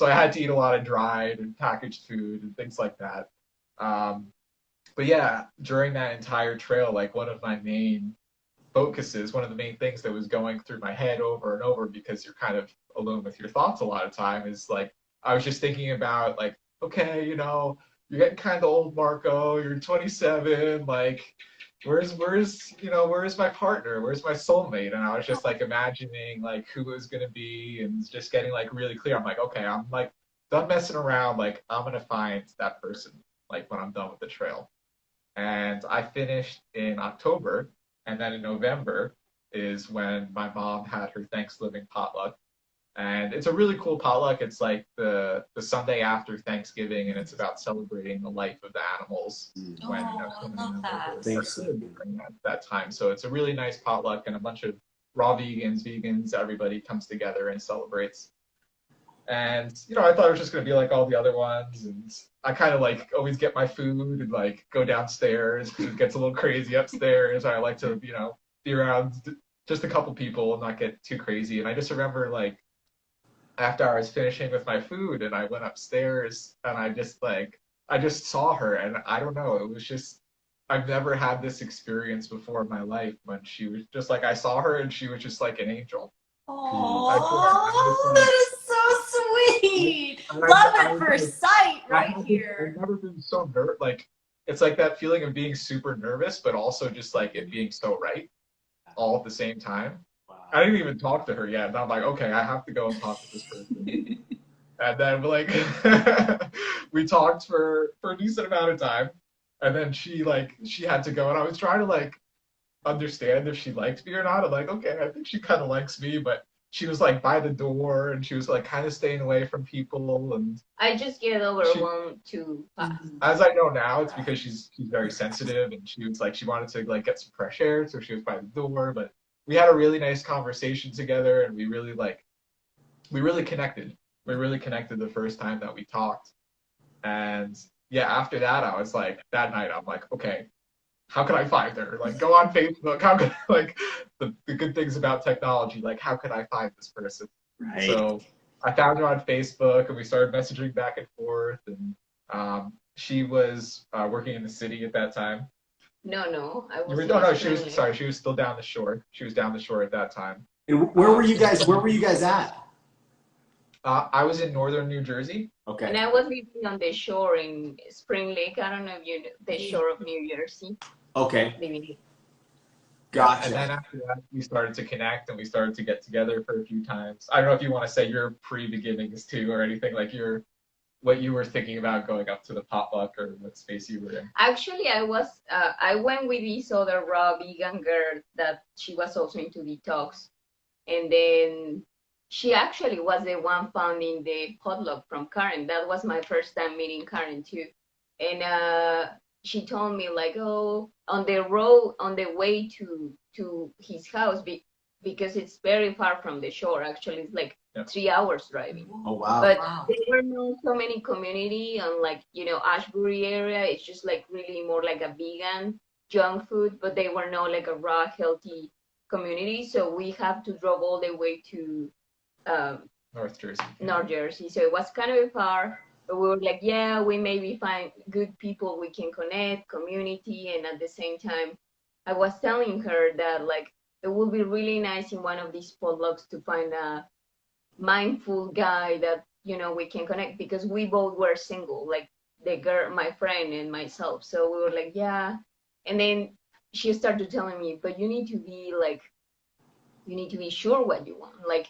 I had to eat a lot of dried and packaged food and things like that. But yeah, during that entire trail, like one of my main focuses, one of the main things that was going through my head over and over, because you're kind of alone with your thoughts a lot of time, is like, I was just thinking about like, okay, you know, you're getting kind of old, Marco, you're 27, like, where's my partner? Where's my soulmate? And I was just like imagining like who it was going to be and just getting like really clear. I'm like, okay, I'm like done messing around. Like I'm going to find that person like when I'm done with the trail. And I finished in October, and then in November is when my mom had her Thanksgiving potluck. And it's a really cool potluck. It's like the Sunday after Thanksgiving, and it's about celebrating the life of the animals when I love that. that time. So it's a really nice potluck, and a bunch of raw vegans, everybody comes together and celebrates. And, you know, I thought it was just going to be like all the other ones. And I kind of like always get my food and like go downstairs because it gets a little crazy upstairs. I like to, you know, be around just a couple people and not get too crazy. And I just remember like after I was finishing with my food and I went upstairs and I just saw her, and I don't know, it was just, I've never had this experience before in my life when she was just like, I saw her and she was just like an angel. Oh, that is so sweet. Love at first sight right here. I've never been so nervous. Like, it's like that feeling of being super nervous, but also just like it being so right all at the same time. I didn't even talk to her yet. And I'm like, okay, I have to go and talk to this person. And then like we talked for a decent amount of time. And then she had to go and I was trying to like understand if she liked me or not. I'm like, okay, I think she kind of likes me, but she was like by the door and she was like kind of staying away from people and I just get she overwhelmed too fast. as I know now, it's because she's very sensitive and she was like she wanted to like get some fresh air, so she was by the door. But we had a really nice conversation together and we really connected. We really connected the first time that we talked. And yeah, after that I was like that night I'm like, okay, how can I find her? Like go on Facebook. How can like the good things about technology, like how can I find this person? Right. So I found her on Facebook and we started messaging back and forth and she was working in the city at that time. No, I was No, in no, she Spring was Lake. sorry, she was still down the shore. She was down the shore at that time. And where were you And guys? Where were you guys at? I was in northern New Jersey. And Okay. I was living on the shore in Spring Lake. I don't know if you know the shore of New Jersey. Okay. Living. Yeah, and Gotcha. then after that, we started to connect and we started to get together for a few times. I don't know if you want to say your pre-beginnings too or anything like your what you were thinking about going up to the potluck or what space you were in. Actually, I went with this other raw vegan girl that she was also into detox, and then she actually was the one founding the potluck from Karen. That was my first time meeting Karen too, and she told me like, oh, on the road, on the way to his house, because it's very far from the shore. Actually, it's like Yeah. 3 hours driving. Oh wow. But there were not so many community on like Ashbury area. It's just like really more like a vegan junk food, but they were not like a raw healthy community. So we have to drove all the way to um, North Jersey. North Jersey. So it was kind of far, but we were like, yeah, we maybe find good people we can connect, community, and at the same time, I was telling her that like it would be really nice in one of these potlucks to find a mindful guy that we can connect because we both were single, like the girl, my friend, and myself. So we were like, yeah. And then she started telling me, but you need to be like, you need to be sure what you want. Like,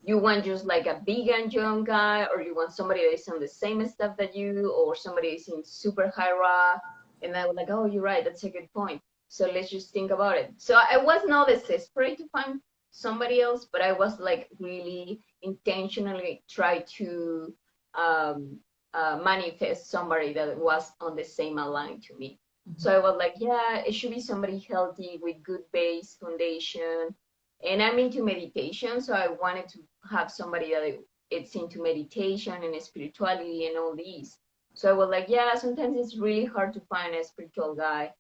you want just like a vegan young guy, or you want somebody that is on the same stuff that you, or somebody is in super high raw. And I was like, oh, you're right. That's a good point. So let's just think about it. So I was not desperate to find somebody else, but I was like really intentionally try to manifest somebody that was on the same line to me. Mm-hmm. So I was like, yeah, it should be somebody healthy with good base foundation. And I'm into meditation, so I wanted to have somebody that it's into meditation and spirituality and all these. So I was like, yeah, sometimes it's really hard to find a spiritual guy.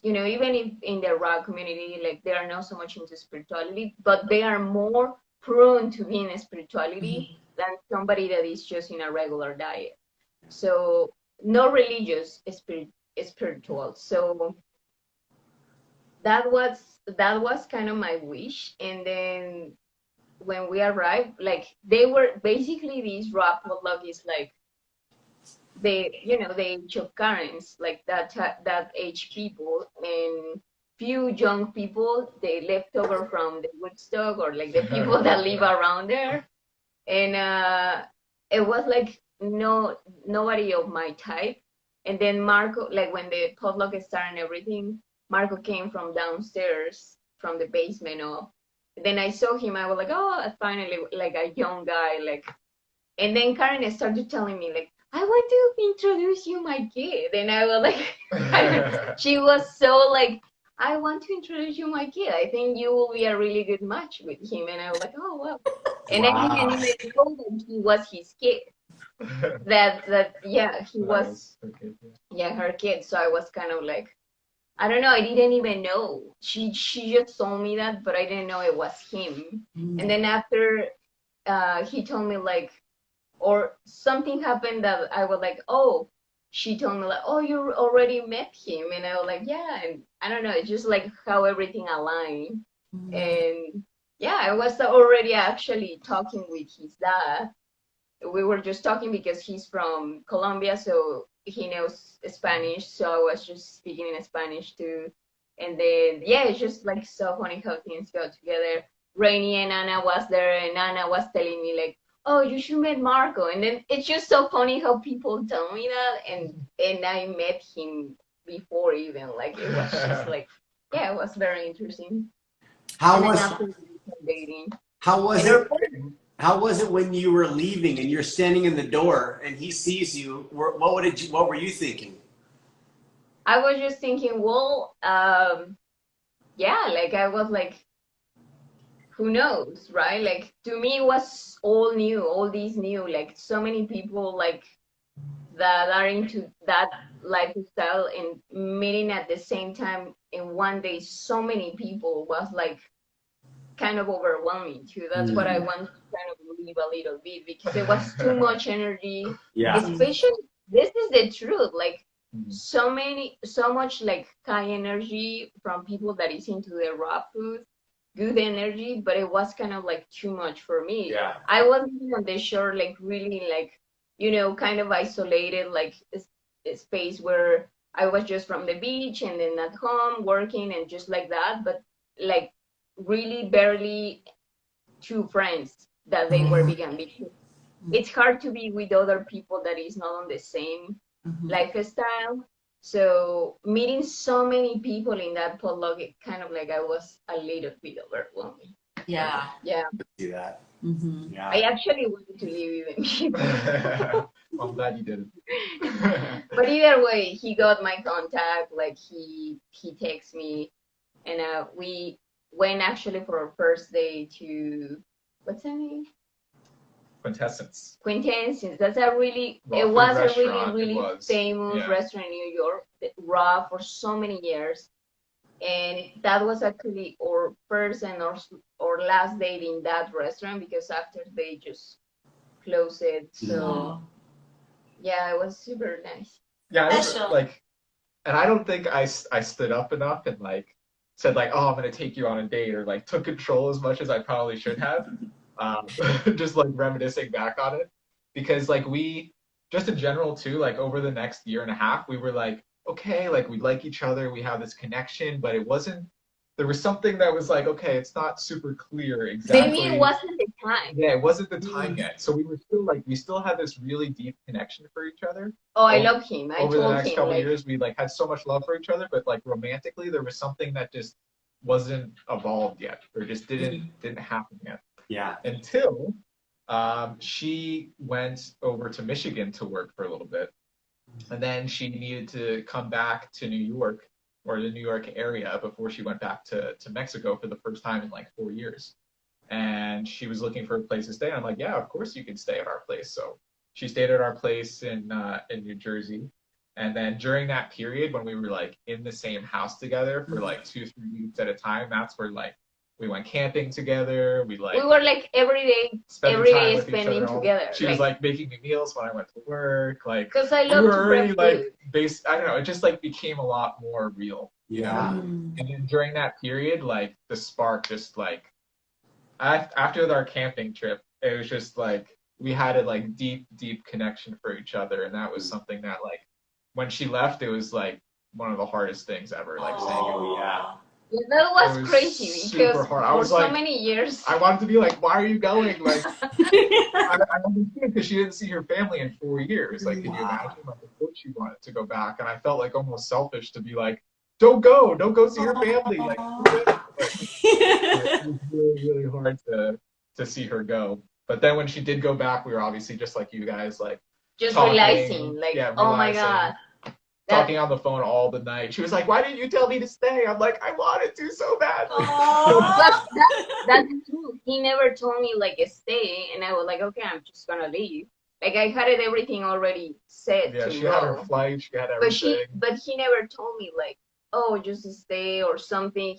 Even if in the rock community, like they are not so much into spirituality, but they are more prone to being in spirituality than somebody that is just in a regular diet. So not religious, spiritual. So that was kind of my wish. And then when we arrived, like they were basically these raw potluck is like the age of Karens, like that age people, and few young people, they left over from the Woodstock, or like the people that live around there. And it was like nobody of my type. And then Marco, like when the potluck started and everything, Marco came from downstairs from the basement up. Then I saw him, I was like, oh, finally, like a young guy, like. And then Karen started telling me, like, I want to introduce you my kid. And I was like, she was so like, I want to introduce you my kid. I think you will be a really good match with him. And I was like, oh, wow. And I didn't even know that he was his kid. Yeah, he was, yeah, her kid. So I was kind of like, I don't know. I didn't even know. She just told me that, but I didn't know it was him. And then after he told me like, or something happened that I was like, oh, she told me like, oh, you already met him. And I was like, yeah. And I don't know, it's just like how everything aligned. And yeah, I was already actually talking with his dad. We were just talking because he's from Colombia, so he knows Spanish. So I was just speaking in Spanish to And then yeah, it's just like so funny how things go together. Rainy and Anna was there, and Anna was telling me like, "Oh, you should meet Marco." And then it's just so funny how people tell me that, and I met him before even. Like it was just like, yeah, it was very interesting. How And then was after we started dating, how was and it? of course, How was it when you were leaving and you're standing in the door and he sees you? What were you thinking? I was just thinking, well, yeah, like I was like, who knows, right? Like to me, it was all new, all these new, like so many people like that are into that lifestyle and meeting at the same time in one day. So many people was like kind of overwhelming too. That's what I Mm, want to kind of leave a little bit because it was too much energy. yeah. Especially, this is the truth. Like Mhm. so much like high energy from people that is into the raw food, good energy, but it was kind of like too much for me. Yeah. I was living on the shore, like really like, kind of isolated, like a space where I was just from the beach and then at home working and just like that, but like really barely two friends that they were vegan because it's hard to be with other people that is not on the same lifestyle. So meeting so many people in that potluck, it kind of like I was a little bit overwhelming. Yeah. Yeah, See that? Mm-hmm. Yeah. I actually wanted to leave even. Well, I'm glad you did But either way, he got my contact. Like he texted me, and we went actually for our first day to what's the name? Quintessence. Quintessence. That's a really, Raw it food was a really, restaurant. It really was. famous Yeah. restaurant in New York, raw for so many years. And that was actually our first and our last date in that restaurant because after they just closed it. So Oh, yeah, it was super nice. Yeah, I remember, special. like, and I don't think I stood up enough and like said like, oh, I'm gonna take you on a date or like took control as much as I probably should have. Um, just like reminiscing back on it because like we just in general too, like over the next year and a half, we were like, okay, like we like each other, we have this connection, but it wasn't. There was something that was like, okay, it's not super clear Maybe it exactly. wasn't the time. Yeah, it wasn't the time yet. So we were still like, we still had this really deep connection for each other Oh, I love him. I over the told next him couple of like, years. We like had so much love for each other, but like romantically, there was something that just wasn't evolved yet, or just didn't happen yet Yeah. until she went over to Michigan to work for a little bit, and then she needed to come back to New York or the New York area before she went back to Mexico for the first time in like 4 years. And she was looking for a place to stay. And I'm like, yeah, of course you can stay at our place. So she stayed at our place in New Jersey. And then during that period when we were like in the same house together for like 2, 3 weeks at a time, that's where like we went camping together. We we like were like spent the every time day with each spending other. together. She was like making me meals when I went to work. Like because I we love were to already prep like food. base. I don't know. It just like became a lot more real, you know. Yeah. Mm. And then during that period, like the spark just like after our camping trip, it was just like we had a like deep connection for each other, and that was something that like when she left, it was like one of the hardest things ever. Like saying Oh, yeah. Yeah, that it was was crazy super because hard. I for was so like, many years. I wanted to be like, why are you going? Like, I understand because she didn't see her family in 4 years. Like, can you Wow. imagine? Like, of course she wanted to go back, and I felt like almost selfish to be like, don't go see her family. Like, do this. But it was really hard to see her go. But then when she did go back, we were obviously just like you guys, like Just talking, realizing, like, yeah, oh my realizing, God, that talking on the phone all the night. She was like, "Why didn't you tell me to stay?" I'm like, "I wanted to so badly." but Aw. that's the truth. He never told me like stay, and I was like, okay, I'm just gonna leave. Like I had it everything already set Yeah, to she had her go, flight, she had but everything. he never told me like, oh, just stay or something.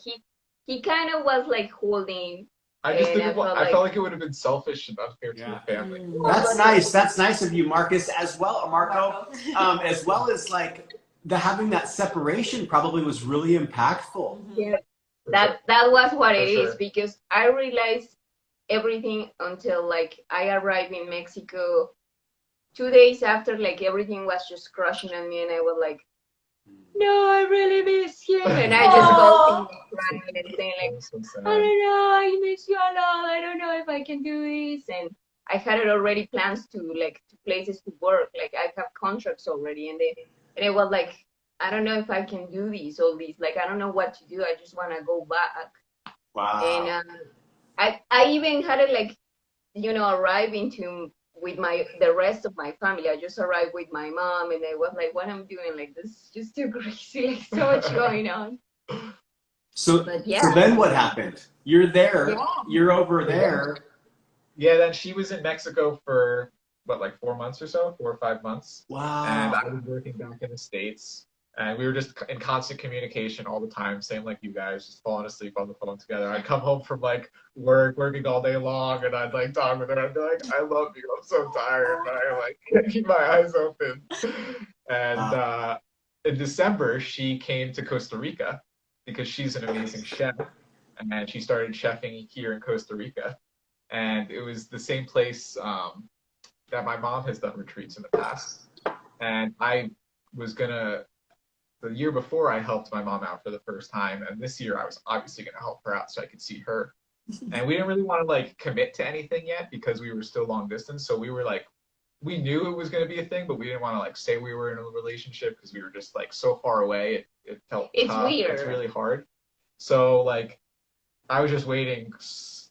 He kind of was like holding, I just and didn't I want. felt I like, felt like it would have been selfish and unfair to her Yeah. family. no, That's but nice. That's nice of you, Marcus, as well, Marco. Marco. As well as like the having that separation probably was really impactful. yeah, For sure. that was what For it is sure. because I realized everything until like I arrived in Mexico 2 days after like everything was just crushing on me and I was like no, I really miss you. And I just called him crying and saying like, So sad. I don't know, I miss you a lot. I don't know if I can do this. And I had it already plans to like to places to work. Like I have contracts already, and it was like I don't know if I can do all these. Like I don't know what to do. I just want to go back. And Wow. I even had it like arriving to with the rest of my family. I just arrived with my mom, and I was like, what I'm doing, like this is just too crazy, like so much going on. So But so yeah, then what happened? You're there. yeah. You're over So then, there. yeah, then she was in Mexico for what, like 4 months or so, 4 or 5 months, and I Wow. was working back in the States, and we were just in constant communication all the time, same like you guys, just falling asleep on the phone together. I'd come home from like working all day long, and I'd like talk with her. I'd be like, "I love you. I'm so tired, but I like can't keep my eyes open." And Wow. in December, she came to Costa Rica because she's an amazing chef, and she started chefing here in Costa Rica. And it was the same place that my mom has done retreats in the past. And I was gonna the year before I helped my mom out for the first time, and this year I was obviously gonna help her out so I could see her. And we didn't really want to like commit to anything yet because we were still long distance. So we were like, we knew it was gonna be a thing, but we didn't want to like say we were in a relationship because we were just like so far away. It felt It's tough. It's weird. really hard. So like I was just waiting,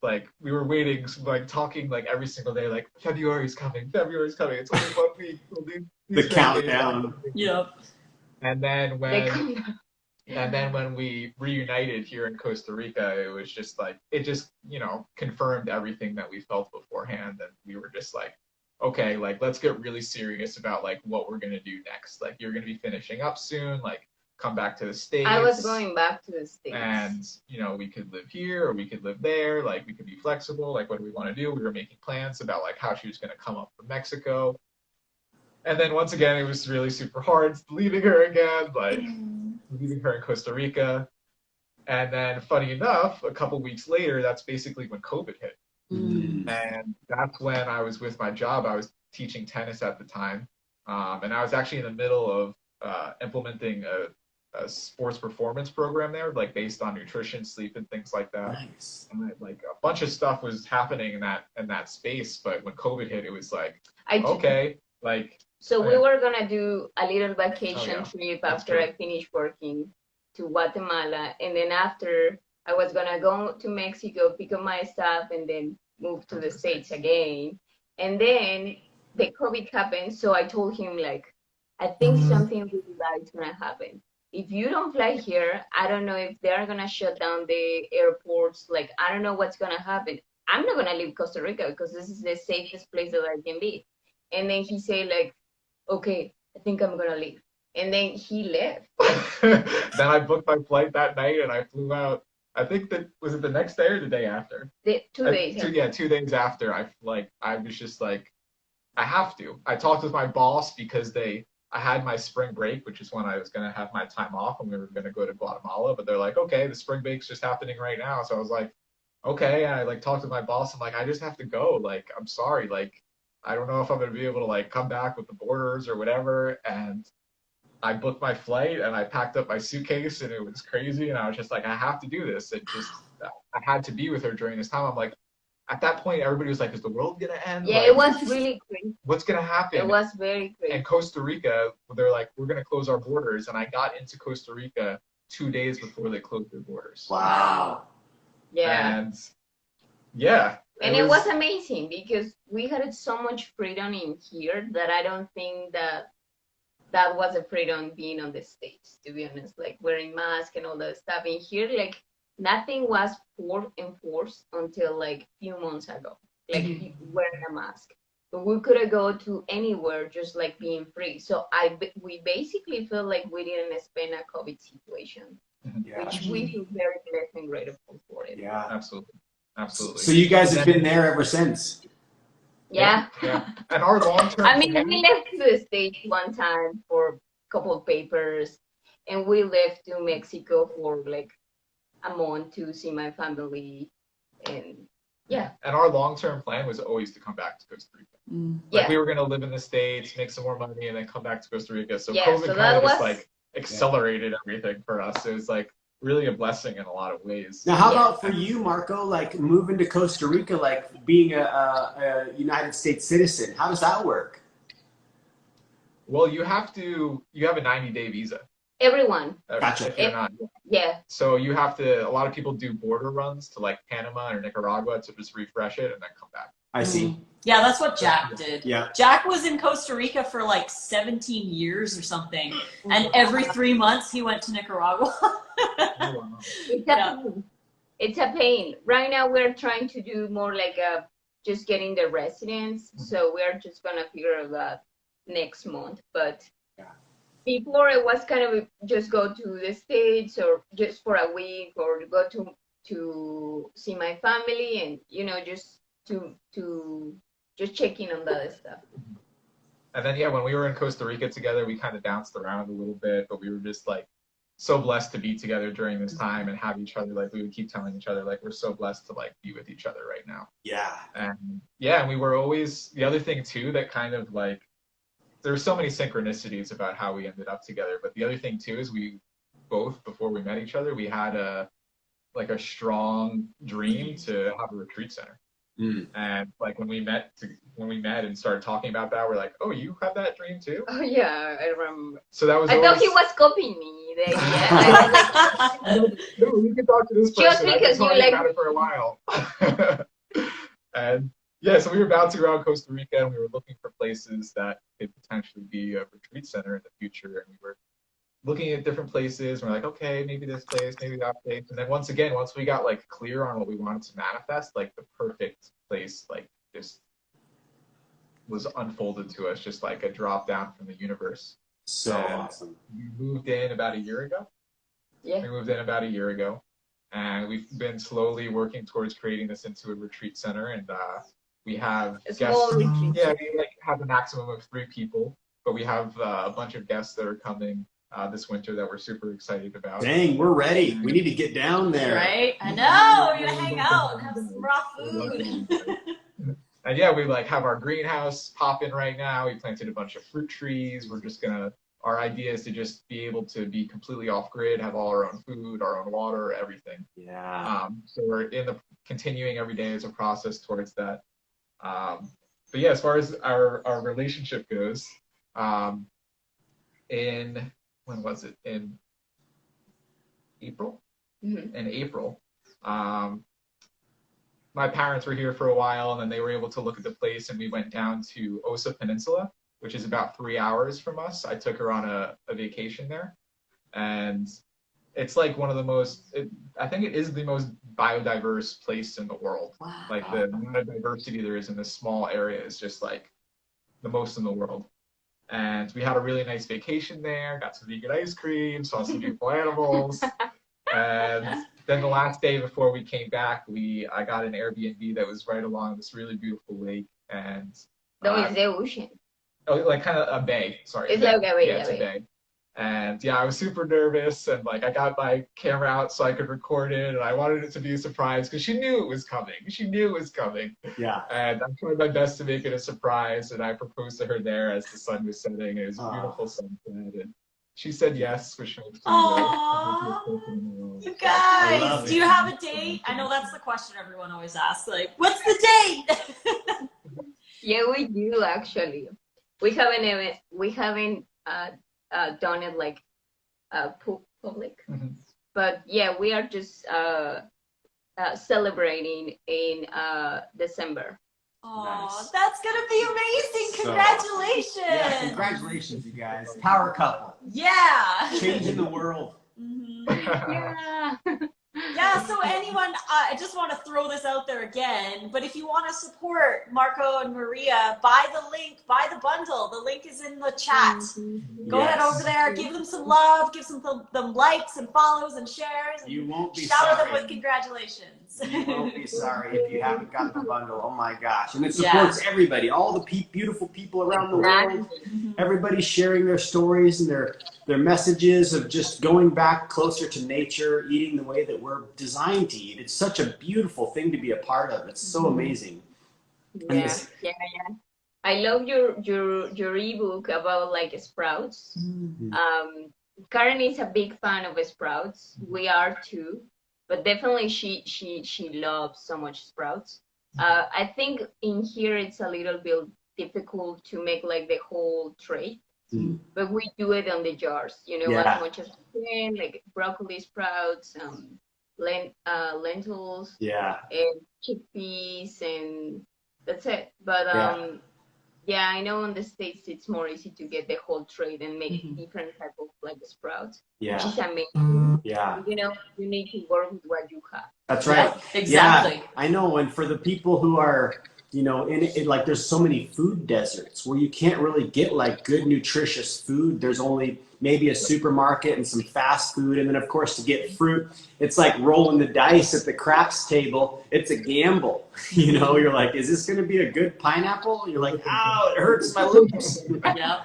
like we were waiting, like talking like every single day, like February's coming, February's coming. It's only 1 week. We'll do The these great days. countdown. Yep. And then They when come. and then when we reunited here in Costa Rica, it was just like it just confirmed everything that we felt beforehand, and we were just like, okay, like let's get really serious about like what we're gonna do next. Like you're gonna be finishing up soon, like come back to the I was States going back to the States. and we could live here or we could live there, like we could be flexible, like what do we want to do. We were making plans about like how she was going to come up from Mexico, and then once again it was really super hard leaving her again, like leaving her in Costa Rica. And then funny enough, a couple weeks later, that's basically when COVID hit, Mm. and that's when I was with my job. I was teaching tennis at the time, and I was actually in the middle of implementing a sports performance program there, like based on nutrition, sleep, and things like that. Nice. And like a bunch of stuff was happening in that space. But when COVID hit, it was like, I t- okay, like, so oh we yeah, were gonna do a little oh vacation yeah, trip that's after true. I finished working to Guatemala, and then after I was gonna go to Mexico, pick up my stuff, and then move to Come the to the States States. again. And then the COVID happened, so I told him like, I think something really bad is gonna happen. If you don't fly here, I don't know if they're gonna shut down the airports. Like, I don't know what's gonna happen. I'm not gonna leave Costa Rica because this is the safest place that I can be. And then he said like, okay, I think I'm gonna leave. And then he left. Then I booked my flight that night and I flew out. I think that was it the next day or the day after? The 2 days Two, after. yeah, 2 days after. I was just like, I have to. I talked with my boss because I had my spring break, which is when I was gonna have my time off and we were gonna go to Guatemala. But they're like, okay, the spring break's just happening right now. So I was like, okay. And I like talked to my boss. I'm like, I just have to go. Like, I'm sorry. Like, I don't know if I'm gonna be able to like come back with the borders or whatever. And I booked my flight and I packed up my suitcase and it was crazy. And I was just like, I have to do this. It just I had to be with her during this time. I'm like, at that point, everybody was like, is the world gonna end? Yeah, it Like, was really crazy. what's gonna It happen? was very And crazy. Costa Rica, they're like, we're gonna close our borders. And I got into Costa Rica 2 days before they closed their borders. Wow. Yeah. And yeah, And it was amazing because we had so much freedom in here that I don't think that was a freedom being on the States, to be honest, like wearing mask and all that stuff. In here, like nothing was enforced until like few months ago, like wearing a mask. But we could go to anywhere just like being free. So we basically feel like we didn't spend a COVID situation, Yeah. which we feel very blessed and grateful for it. Yeah. absolutely, absolutely. So you guys have been there ever since. Yeah. Yeah. And our long-term I mean, plan, we left to the States one time for a couple of papers, and we left to Mexico for like a month to see my family, and yeah, and our long-term plan was always to come back to Costa Rica. Like yeah, we were gonna live in the States, make some more money, and then come back to Costa Rica. So yeah. COVID So kind that of was just like accelerated everything for us. It was like really a blessing in a lot of ways. Now, how about for you, Marco? Like moving to Costa Rica, like being a United States citizen. How does that work? Well, you have a 90-day visa. Everyone. Gotcha. If you're not. Yeah. So you have to, a lot of people do border runs to like Panama or Nicaragua to just refresh it and then come back. I see. Yeah, that's what Jack did. Yeah. Jack was in Costa Rica for like 17 years or something. And every 3 months he went to Nicaragua. It's a pain. It's a pain. Right now we're trying to do more like just getting the residence. So we're just gonna figure that next month. But before it was kind of just go to the States or just for a week or go to see my family and just to just check in on that stuff. And then when we were in Costa Rica together, we kind of bounced around a little bit, but we were just like so blessed to be together during this time and have each other, like we would keep telling each other, like we're so blessed to like be with each other right now. Yeah. And and we were always, the other thing too that kind of like, there were so many synchronicities about how we ended up together, but the other thing too is we both, before we met each other, we had a strong dream to have a retreat center. And like when we met and started talking about that, we're like, oh, you have that dream too? Oh yeah, I remember. So that was I thought he was copying me. The idea. I was like, no, we can talk to this person. Just because you like about it for a while. And so we were bouncing around Costa Rica and we were looking for places that could potentially be a retreat center in the future. And we were looking at different places and we're like, okay, maybe this place, maybe that place. And then once we got like clear on what we wanted to manifest, like the perfect place, like just was unfolded to us, just like a drop down from the universe. So awesome. We moved in about a year ago. Yeah. We moved in about a year ago. And we've been slowly working towards creating this into a retreat center. And we have guests. Yeah, we like have a maximum of 3 people, but we have a bunch of guests that are coming this winter that we're super excited about. Dang, we're ready. We need to get down there. Right? I know. We're gonna hang out and have some raw food. And we like have our greenhouse popping right now. We planted a bunch of fruit trees. We're just our idea is to just be able to be completely off grid, have all our own food, our own water, everything. Yeah. So we're continuing every day as a process towards that. But as far as our relationship goes, when was it? In April? Mm-hmm. In April. My parents were here for a while and then they were able to look at the place and we went down to Osa Peninsula, which is about 3 hours from us. I took her on a vacation there. And it's like one of the most, I think it is the most biodiverse place in the world. Wow. Like the amount of diversity there is in this small area is just like the most in the world. And we had a really nice vacation there, got some vegan ice cream, saw some beautiful animals. And then the last day before we came back, I got an Airbnb that was right along this really beautiful lake. And it's the ocean. Oh, like kind of a bay. Sorry. It's like a bay. Yeah, it's a bay. And I was super nervous and like I got my camera out so I could record it and I wanted it to be a surprise because she knew it was coming. Yeah. And I tried my best to make it a surprise and I proposed to her there as the sun was setting. It was a beautiful sunset and she said yes, which makes me you guys, do you have a date? I know that's the question everyone always asks. Like, what's the date? Yeah, we do actually. We haven't done it like public, but we are just celebrating in December. Oh, Nice. That's gonna be amazing! Congratulations! Yeah, congratulations, you guys. Power couple. Yeah. Changing the world. Yeah. Yeah, so anyone, I just want to throw this out there again, but if you want to support Marco and Maria, buy the link, buy the bundle. The link is in the chat. Go ahead over there, give them some love, give them likes and follows and shares. And you won't be shout sorry. them with congratulations. You won't be sorry if you haven't gotten the bundle. Oh my gosh. And it supports everybody, all the beautiful people around the world. Everybody's sharing their stories and their messages of just going back closer to nature, eating the way that we're designed to eat. It's such a beautiful thing to be a part of. It's so amazing. Yeah. I love your ebook about like sprouts. Karen is a big fan of sprouts. We are too, but definitely she loves so much sprouts. I think in here it's a little bit difficult to make like the whole tray, but we do it on the jars. You know, as Yeah. much as we can, like broccoli sprouts, lentils, Yeah. and chickpeas, and that's it. But Yeah. yeah, I know in the States it's more easy to get the whole tray and make Mhm. different type of like sprouts, which Yeah. is amazing. Yeah. You know, you need to work with what you have. That's right. Yeah, exactly. Yeah, I know. And for the people who are, you know, in like there's so many food deserts where you can't really get like good nutritious food. There's only maybe a supermarket and some fast food. And then of course to get fruit, it's like rolling the dice at the craps table. It's a gamble. You know, you're like, is this gonna be a good pineapple? You're like, ow, it hurts my lips. Yeah.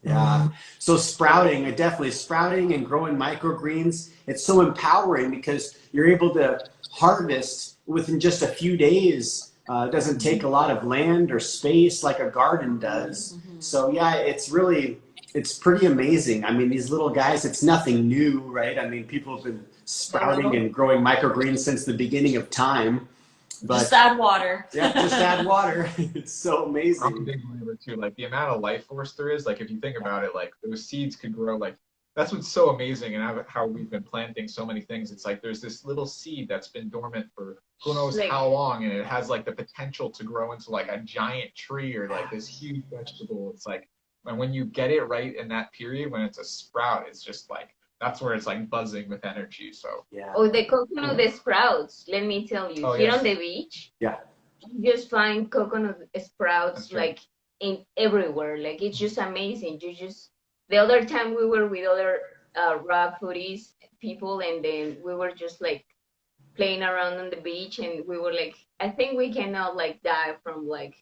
Yeah. So sprouting, definitely sprouting and growing microgreens, it's so empowering because you're able to harvest within just a few days. It doesn't take a lot of land or space like a garden does. So yeah, it's pretty amazing. I mean, these little guys, it's nothing new, right? I mean, people have been sprouting and growing microgreens since the beginning of time. But Just add water. yeah, just add water. It's so I'm a amazing. big believer too. Like the amount of life force there is. Like if you think about it, like those seeds could grow. Like that's what's so amazing, and how we've been planting so many things. It's like there's this little seed that's been dormant for who knows Like, how long, and it has like the potential to grow into like a giant tree or like this huge vegetable. It's like, and when you get it right in that period, when it's a sprout, it's just like that's where it's like buzzing with energy. So Yeah. oh, the coconut sprouts. Let me tell you, Oh, here yes. on the beach, Yeah. you just find coconut sprouts That's right. like in everywhere. Like it's just amazing. You just the other time we were with other raw foodies people, and then we were just like playing around on the beach, and we were like, I think we cannot like die from like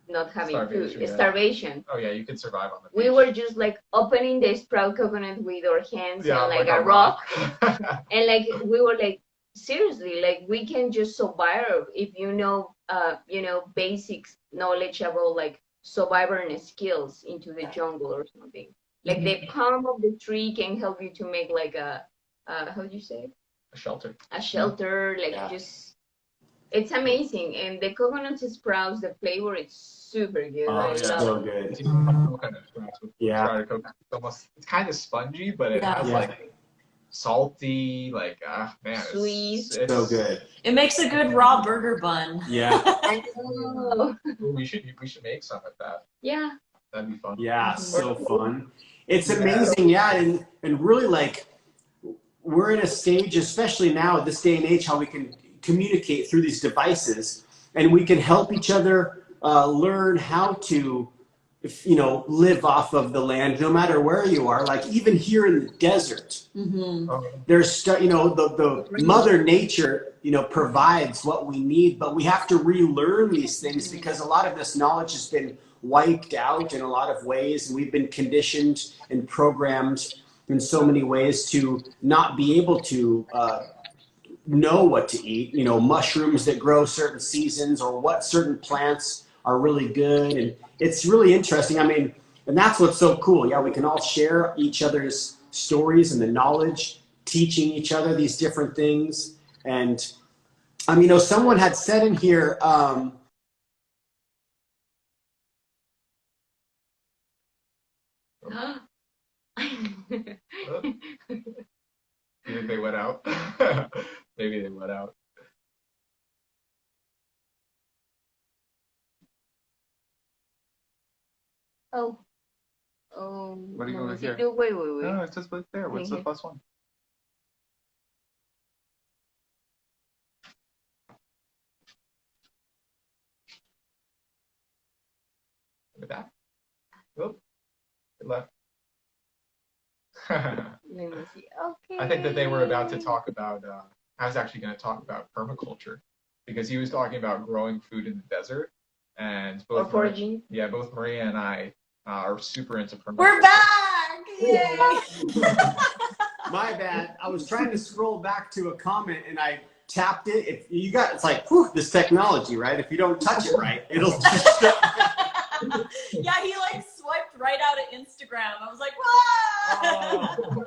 not having Starvation, food, yeah. starvation. oh yeah, you can survive on the We beach. were just like opening the sprout coconut with our hands Yeah, and like a a rock. rock. And like we were like, seriously, like we can just survive if you know, basic knowledge about like survivor skills into the jungle or something. Like the palm of the tree can help you to make like a how do you say it? A shelter. A shelter, like Yeah. just it's amazing. And the coconut sprouts, the flavor is super good. Oh, I it's love so it. good. It's coconut sprouts with Yeah. started coconut. It's kind of spongy, but it Yeah. has Yeah. like salty, like man, Sweet. it's So good. It makes a good raw burger bun. Yeah. I know. Ooh, we should make some of that. Yeah. That'd be fun. Yeah, so fun. It's Yeah. amazing, yeah, and really like we're in a stage, especially now at this day and age, how we can communicate through these devices, and we can help each other learn how to, you know, live off of the land, no matter where you are. Like even here in the desert, Mm-hmm. Oh, there's you know the Mother Nature, you know, provides what we need, but we have to relearn these things because a lot of this knowledge has been wiped out in a lot of ways, and we've been conditioned and programmed in so many ways to not be able to know what to eat. You know, mushrooms that grow certain seasons, or what certain plants are really good, and it's really interesting. I mean, and that's what's so cool. Yeah, we can all share each other's stories and the knowledge, teaching each other these different things. And you know, someone had said in here, you think they went out? Maybe they went out. Oh. What do you want to hear? Wait. No, it's just right there. What's the Okay. plus one? With that? Oh, it left. Let me see. Okay. I think that they were about to talk about, I was actually going to talk about permaculture because he was talking about growing food in the desert. And Or both, foraging. both Maria and I are super into permaculture. We're back! Yay! my bad, I was trying to scroll back to a comment and I tapped it. If you got, it's like, whew, this technology, right? If you don't touch it right, it'll just Yeah, he like swiped right out of Instagram. I was like, whoa! Oh.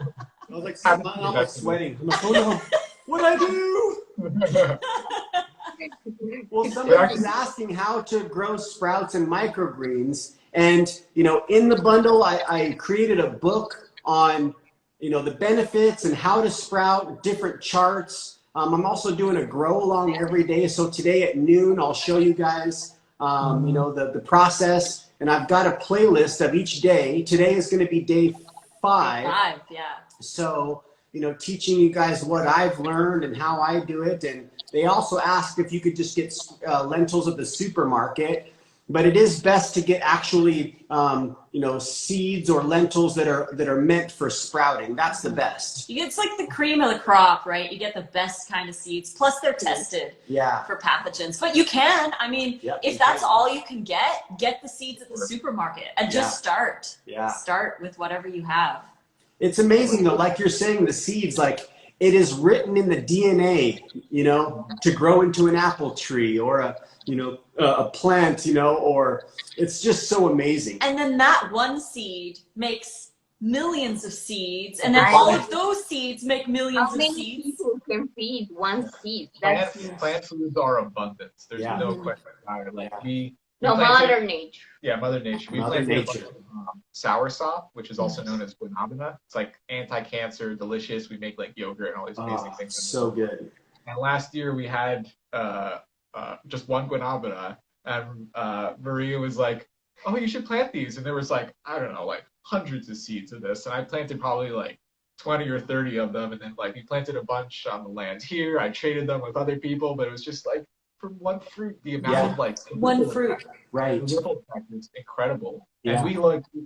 I was like, I'm like sweating. I'm like, oh no, what'd I do? Well, somebody was asking how to grow sprouts and microgreens. And, you know, in the bundle, I created a book on, you know, the benefits and how to sprout, different charts. I'm also doing a grow along every day. So today at noon, I'll show you guys, you know, the process. And I've got a playlist of each day. Today is going to be day 5. 5, yeah. So, you know, teaching you guys what I've learned and how I do it. And they also asked if you could just get lentils at the supermarket. But it is best to get actually, you know, seeds or lentils that are meant for sprouting. That's the best. It's like the cream of the crop, right? You get the best kind of seeds. Plus, they're tested for pathogens. But you can, I mean, if that's all you can get the seeds at the supermarket and just start. Yeah. Start with whatever you have. It's amazing, though, like you're saying, the seeds, like it is written in the DNA, you know, to grow into an apple tree or a plant, you know, or it's just so amazing. And then that one seed makes millions of seeds, and then all of those seeds make millions of seeds. How many people can feed one seed? Plant foods are abundant. There's no question about it. Like Mother Nature. Yeah, Mother Nature. We planted soursop, which is also known as guanabana. It's like anti-cancer, delicious. We make like yogurt and all these amazing things. So good. And last year we had just one guanabana, and Maria was like, "Oh, you should plant these." And there was like, I don't know, like hundreds of seeds of this, and I planted probably like 20 or 30 of them, and then like we planted a bunch on the land here. I traded them with other people, but it was just like from one fruit, the amount of like one fruit, right? The ripple effect is incredible. And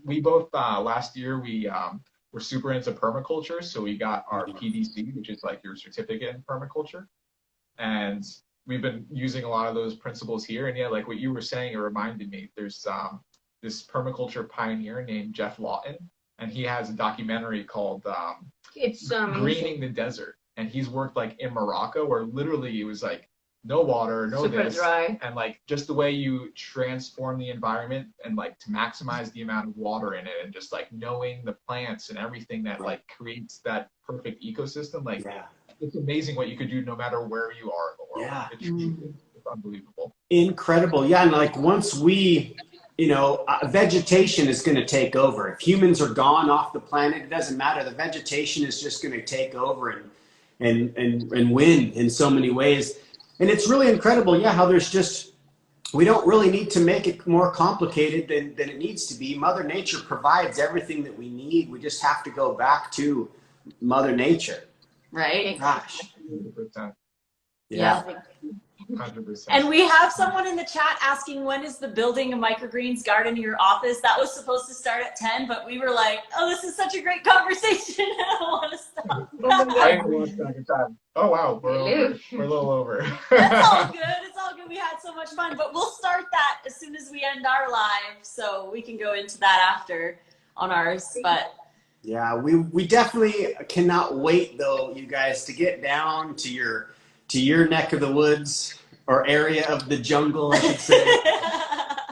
we both last year we were super into permaculture, so we got our PDC, which is like your certificate in permaculture, and we've been using a lot of those principles here. And yeah, like what you were saying, it reminded me. There's this permaculture pioneer named Jeff Lawton, and he has a documentary called Greening the Desert, and he's worked like in Morocco, where literally it was like no water, no super dry, and like just the way you transform the environment and like to maximize the amount of water in it, and just like knowing the plants and everything that like creates that perfect ecosystem. Like it's amazing what you could do no matter where you are in the world. It's unbelievable. Incredible. Yeah, and like once we, you know, vegetation is going to take over. If humans are gone off the planet, it doesn't matter. The vegetation is just going to take over and win in so many ways. And it's really incredible, how there's just, we don't really need to make it more complicated than it needs to be. Mother Nature provides everything that we need. We just have to go back to Mother Nature. Right. Gosh. 100%. Yeah. 100%. And we have someone in the chat asking, when is the building a microgreens garden in your office? That was supposed to start at 10, but we were like, oh, this is such a great conversation. I don't want to stop. Oh, wow. We're a little over. That's all good. It's all good. We had so much fun. But we'll start that as soon as we end our live, so we can go into that after on ours. But yeah, we definitely cannot wait, though, you guys, to get down to your neck of the woods, or area of the jungle, I should say.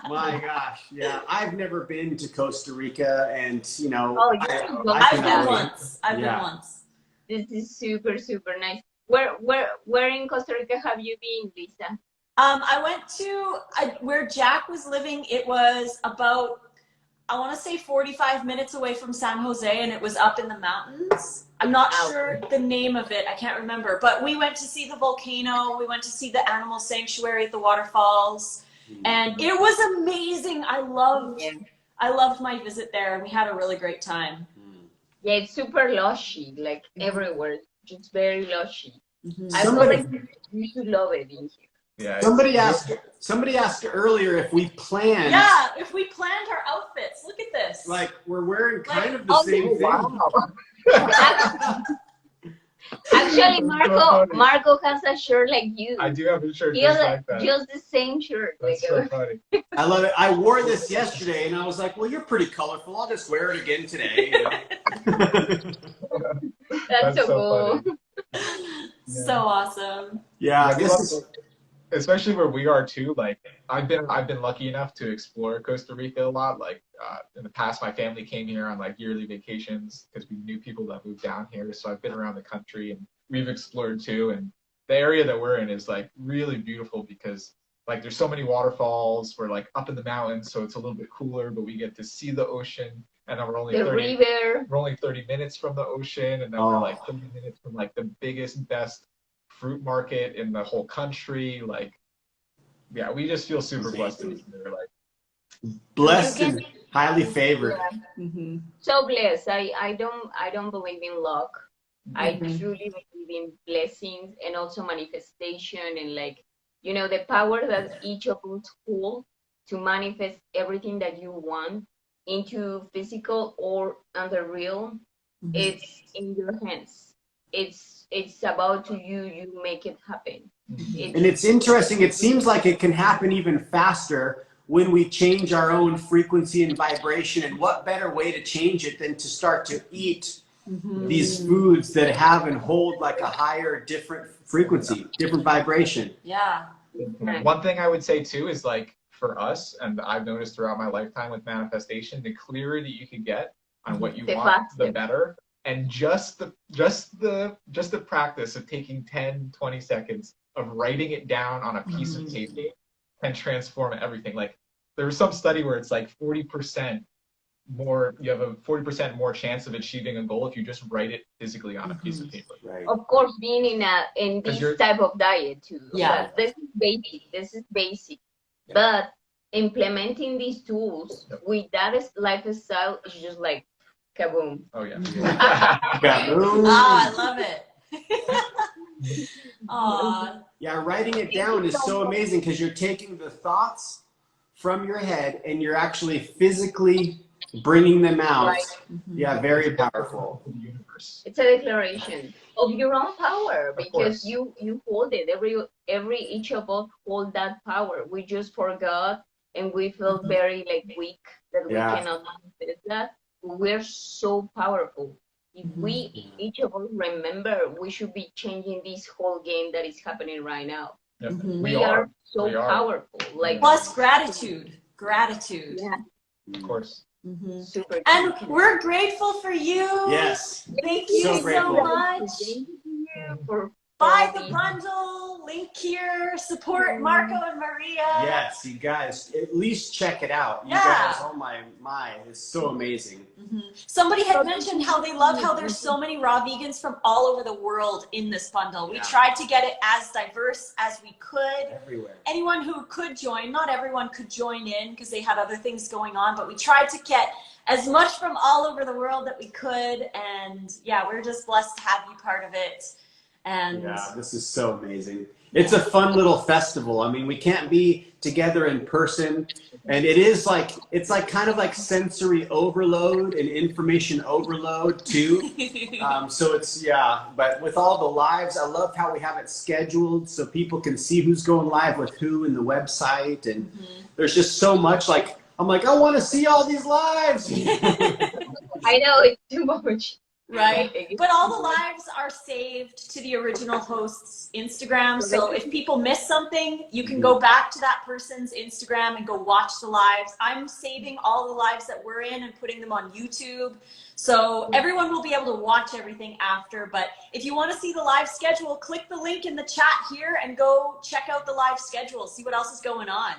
My gosh, yeah. I've never been to Costa Rica, and, you know, I've been once. I've been once. This is super, super nice. Where in Costa Rica have you been, Lisa? I went to where Jack was living. It was about, I want to say 45 minutes away from San Jose, and it was up in the mountains. I'm not sure the name of it. I can't remember. But we went to see the volcano. We went to see the animal sanctuary at the waterfalls. And it was amazing. I loved my visit there, and we had a really great time. Yeah, it's super lushy, like everywhere. It's very lushy. I feel like you should love it in here. Yeah, somebody asked earlier if we planned. Yeah, if we planned our outfits. Look at this. Like, we're wearing kind of the same thing. Wow. Actually, Marco has a shirt like you. I do have a shirt just like that. Just the same shirt. That's so funny. I love it. I wore this yesterday, and I was like, well, you're pretty colorful. I'll just wear it again today. You know? That's so cool. So awesome. Yeah, especially where we are too, like I've been lucky enough to explore Costa Rica a lot. Like in the past, my family came here on like yearly vacations because we knew people that moved down here. So I've been around the country and we've explored too. And the area that we're in is like really beautiful because like there's so many waterfalls. We're like up in the mountains, so it's a little bit cooler, but we get to see the ocean. And then The river. we're only 30 minutes from the ocean, and then we're like 30 minutes from like the biggest, best fruit market in the whole country. Like, yeah, we just feel super blessed to be here. Like, Blessed You and highly favored. Yeah. Mm-hmm. So blessed. I don't believe in luck. I Mhm. truly believe in blessings and also manifestation and like, you know, the power that each of us hold to manifest everything that you want into physical or under real. It's in your hands. It's about to you. You make it happen. And It's it's interesting. It seems like it can happen even faster when we change our own frequency and vibration. And what better way to change it than to start to eat Mm-hmm. these foods that have and hold like a higher, different frequency, different vibration. Yeah. one thing I would say too is like for us, and I've noticed throughout my lifetime with manifestation, the clearer that you can get on what you the want, the faster. better. And just the practice of taking 10, 20 seconds of writing it down on a piece of paper can transform everything. Like there was some study where it's like 40% more, you have a 40% more chance of achieving a goal if you just write it physically on a piece of paper. Right. Of course, being in 'Cause this you're- type of diet too. Yeah. This is basic. This is basic. Yeah. But implementing these tools Yep. with that lifestyle is just like kaboom. Oh yeah. Kaboom. Ah, I love it. Aw. Yeah, writing it down is so amazing because you're taking the thoughts from your head and you're actually physically bringing them out. Right. Yeah, very powerful. The universe. It's a declaration of your own power Of because course. you hold it. Every each of us hold that power. We just forgot and we feel very like weak that we Yeah. cannot manifest that. We're so powerful. If we each of us remember, we should be changing this whole game that is happening right now. Yep. Mhm. We are so We are. powerful. Like Plus gratitude. Gratitude. yeah, Of course. Mhm. super. And we're grateful for you. Yes. Thank you So so, grateful. much. Thank you for Buy the this. bundle. Link here. Support Marco and Maria. Yes, you guys, at least check it out. You Yeah. guys, oh my, it's so amazing. Somebody had mentioned how they love how there's so many raw vegans from all over the world in this bundle. We Yeah. tried to get it as diverse as we could. Everywhere. Anyone who could join, not everyone could join in because they had other things going on, but we tried to get as much from all over the world that we could. And yeah, we're just blessed to have you part of it. And Yeah, this is so amazing. It's a fun little festival. I mean, we can't be together in person, and it is like, it's like kind of like sensory overload and information overload too. So it's, yeah, but with all the lives, I love how we have it scheduled so people can see who's going live with who in the website, and there's just so much, like, I'm like, I want to see all these lives. I know it's too much. right? But all the lives are saved to the original host's Instagram. So if people miss something, you can go back to that person's Instagram and go watch the lives. I'm saving all the lives that we're in and putting them on YouTube. So everyone will be able to watch everything after. But if you want to see the live schedule, click the link in the chat here and go check out the live schedule, see what else is going on.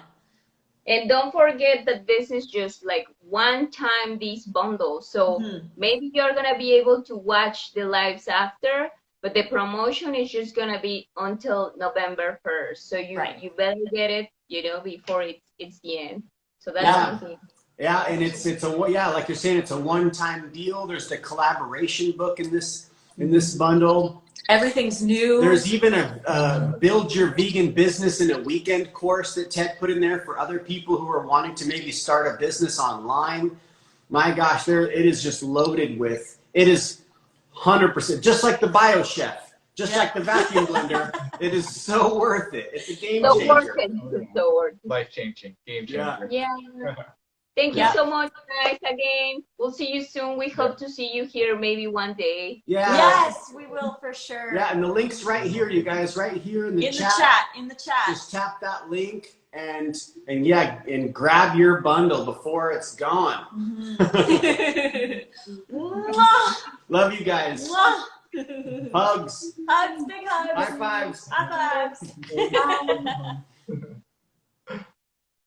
And don't forget that this is just like one time this bundle. So maybe you're going to be able to watch the lives after, but the promotion is just going to be until November 1st. So you better get it, you know, before it's the end. So that's something. Yeah, and it's like you're saying, it's a one-time deal. There's the collaboration book in this bundle. Everything's new. There's even a build your vegan business in a weekend course that Ted put in there for other people who are wanting to maybe start a business online. My gosh, it is just loaded with, it is 100%, just like the Bio Chef, just like the vacuum blender. It is so worth it. It's a game So changer. worth it. So worth it. Life-changing, game changer. Yeah. Thank you so much, guys, again. We'll see you soon. We hope to see you here maybe one day. Yeah. Yes, we will for sure. Yeah, and the link's right here, you guys, right here in the chat. In the chat. Just tap that link and yeah, and grab your bundle before it's gone. Mwah! Love you guys. Mwah! Hugs. Hugs, big hugs. High fives. High fives.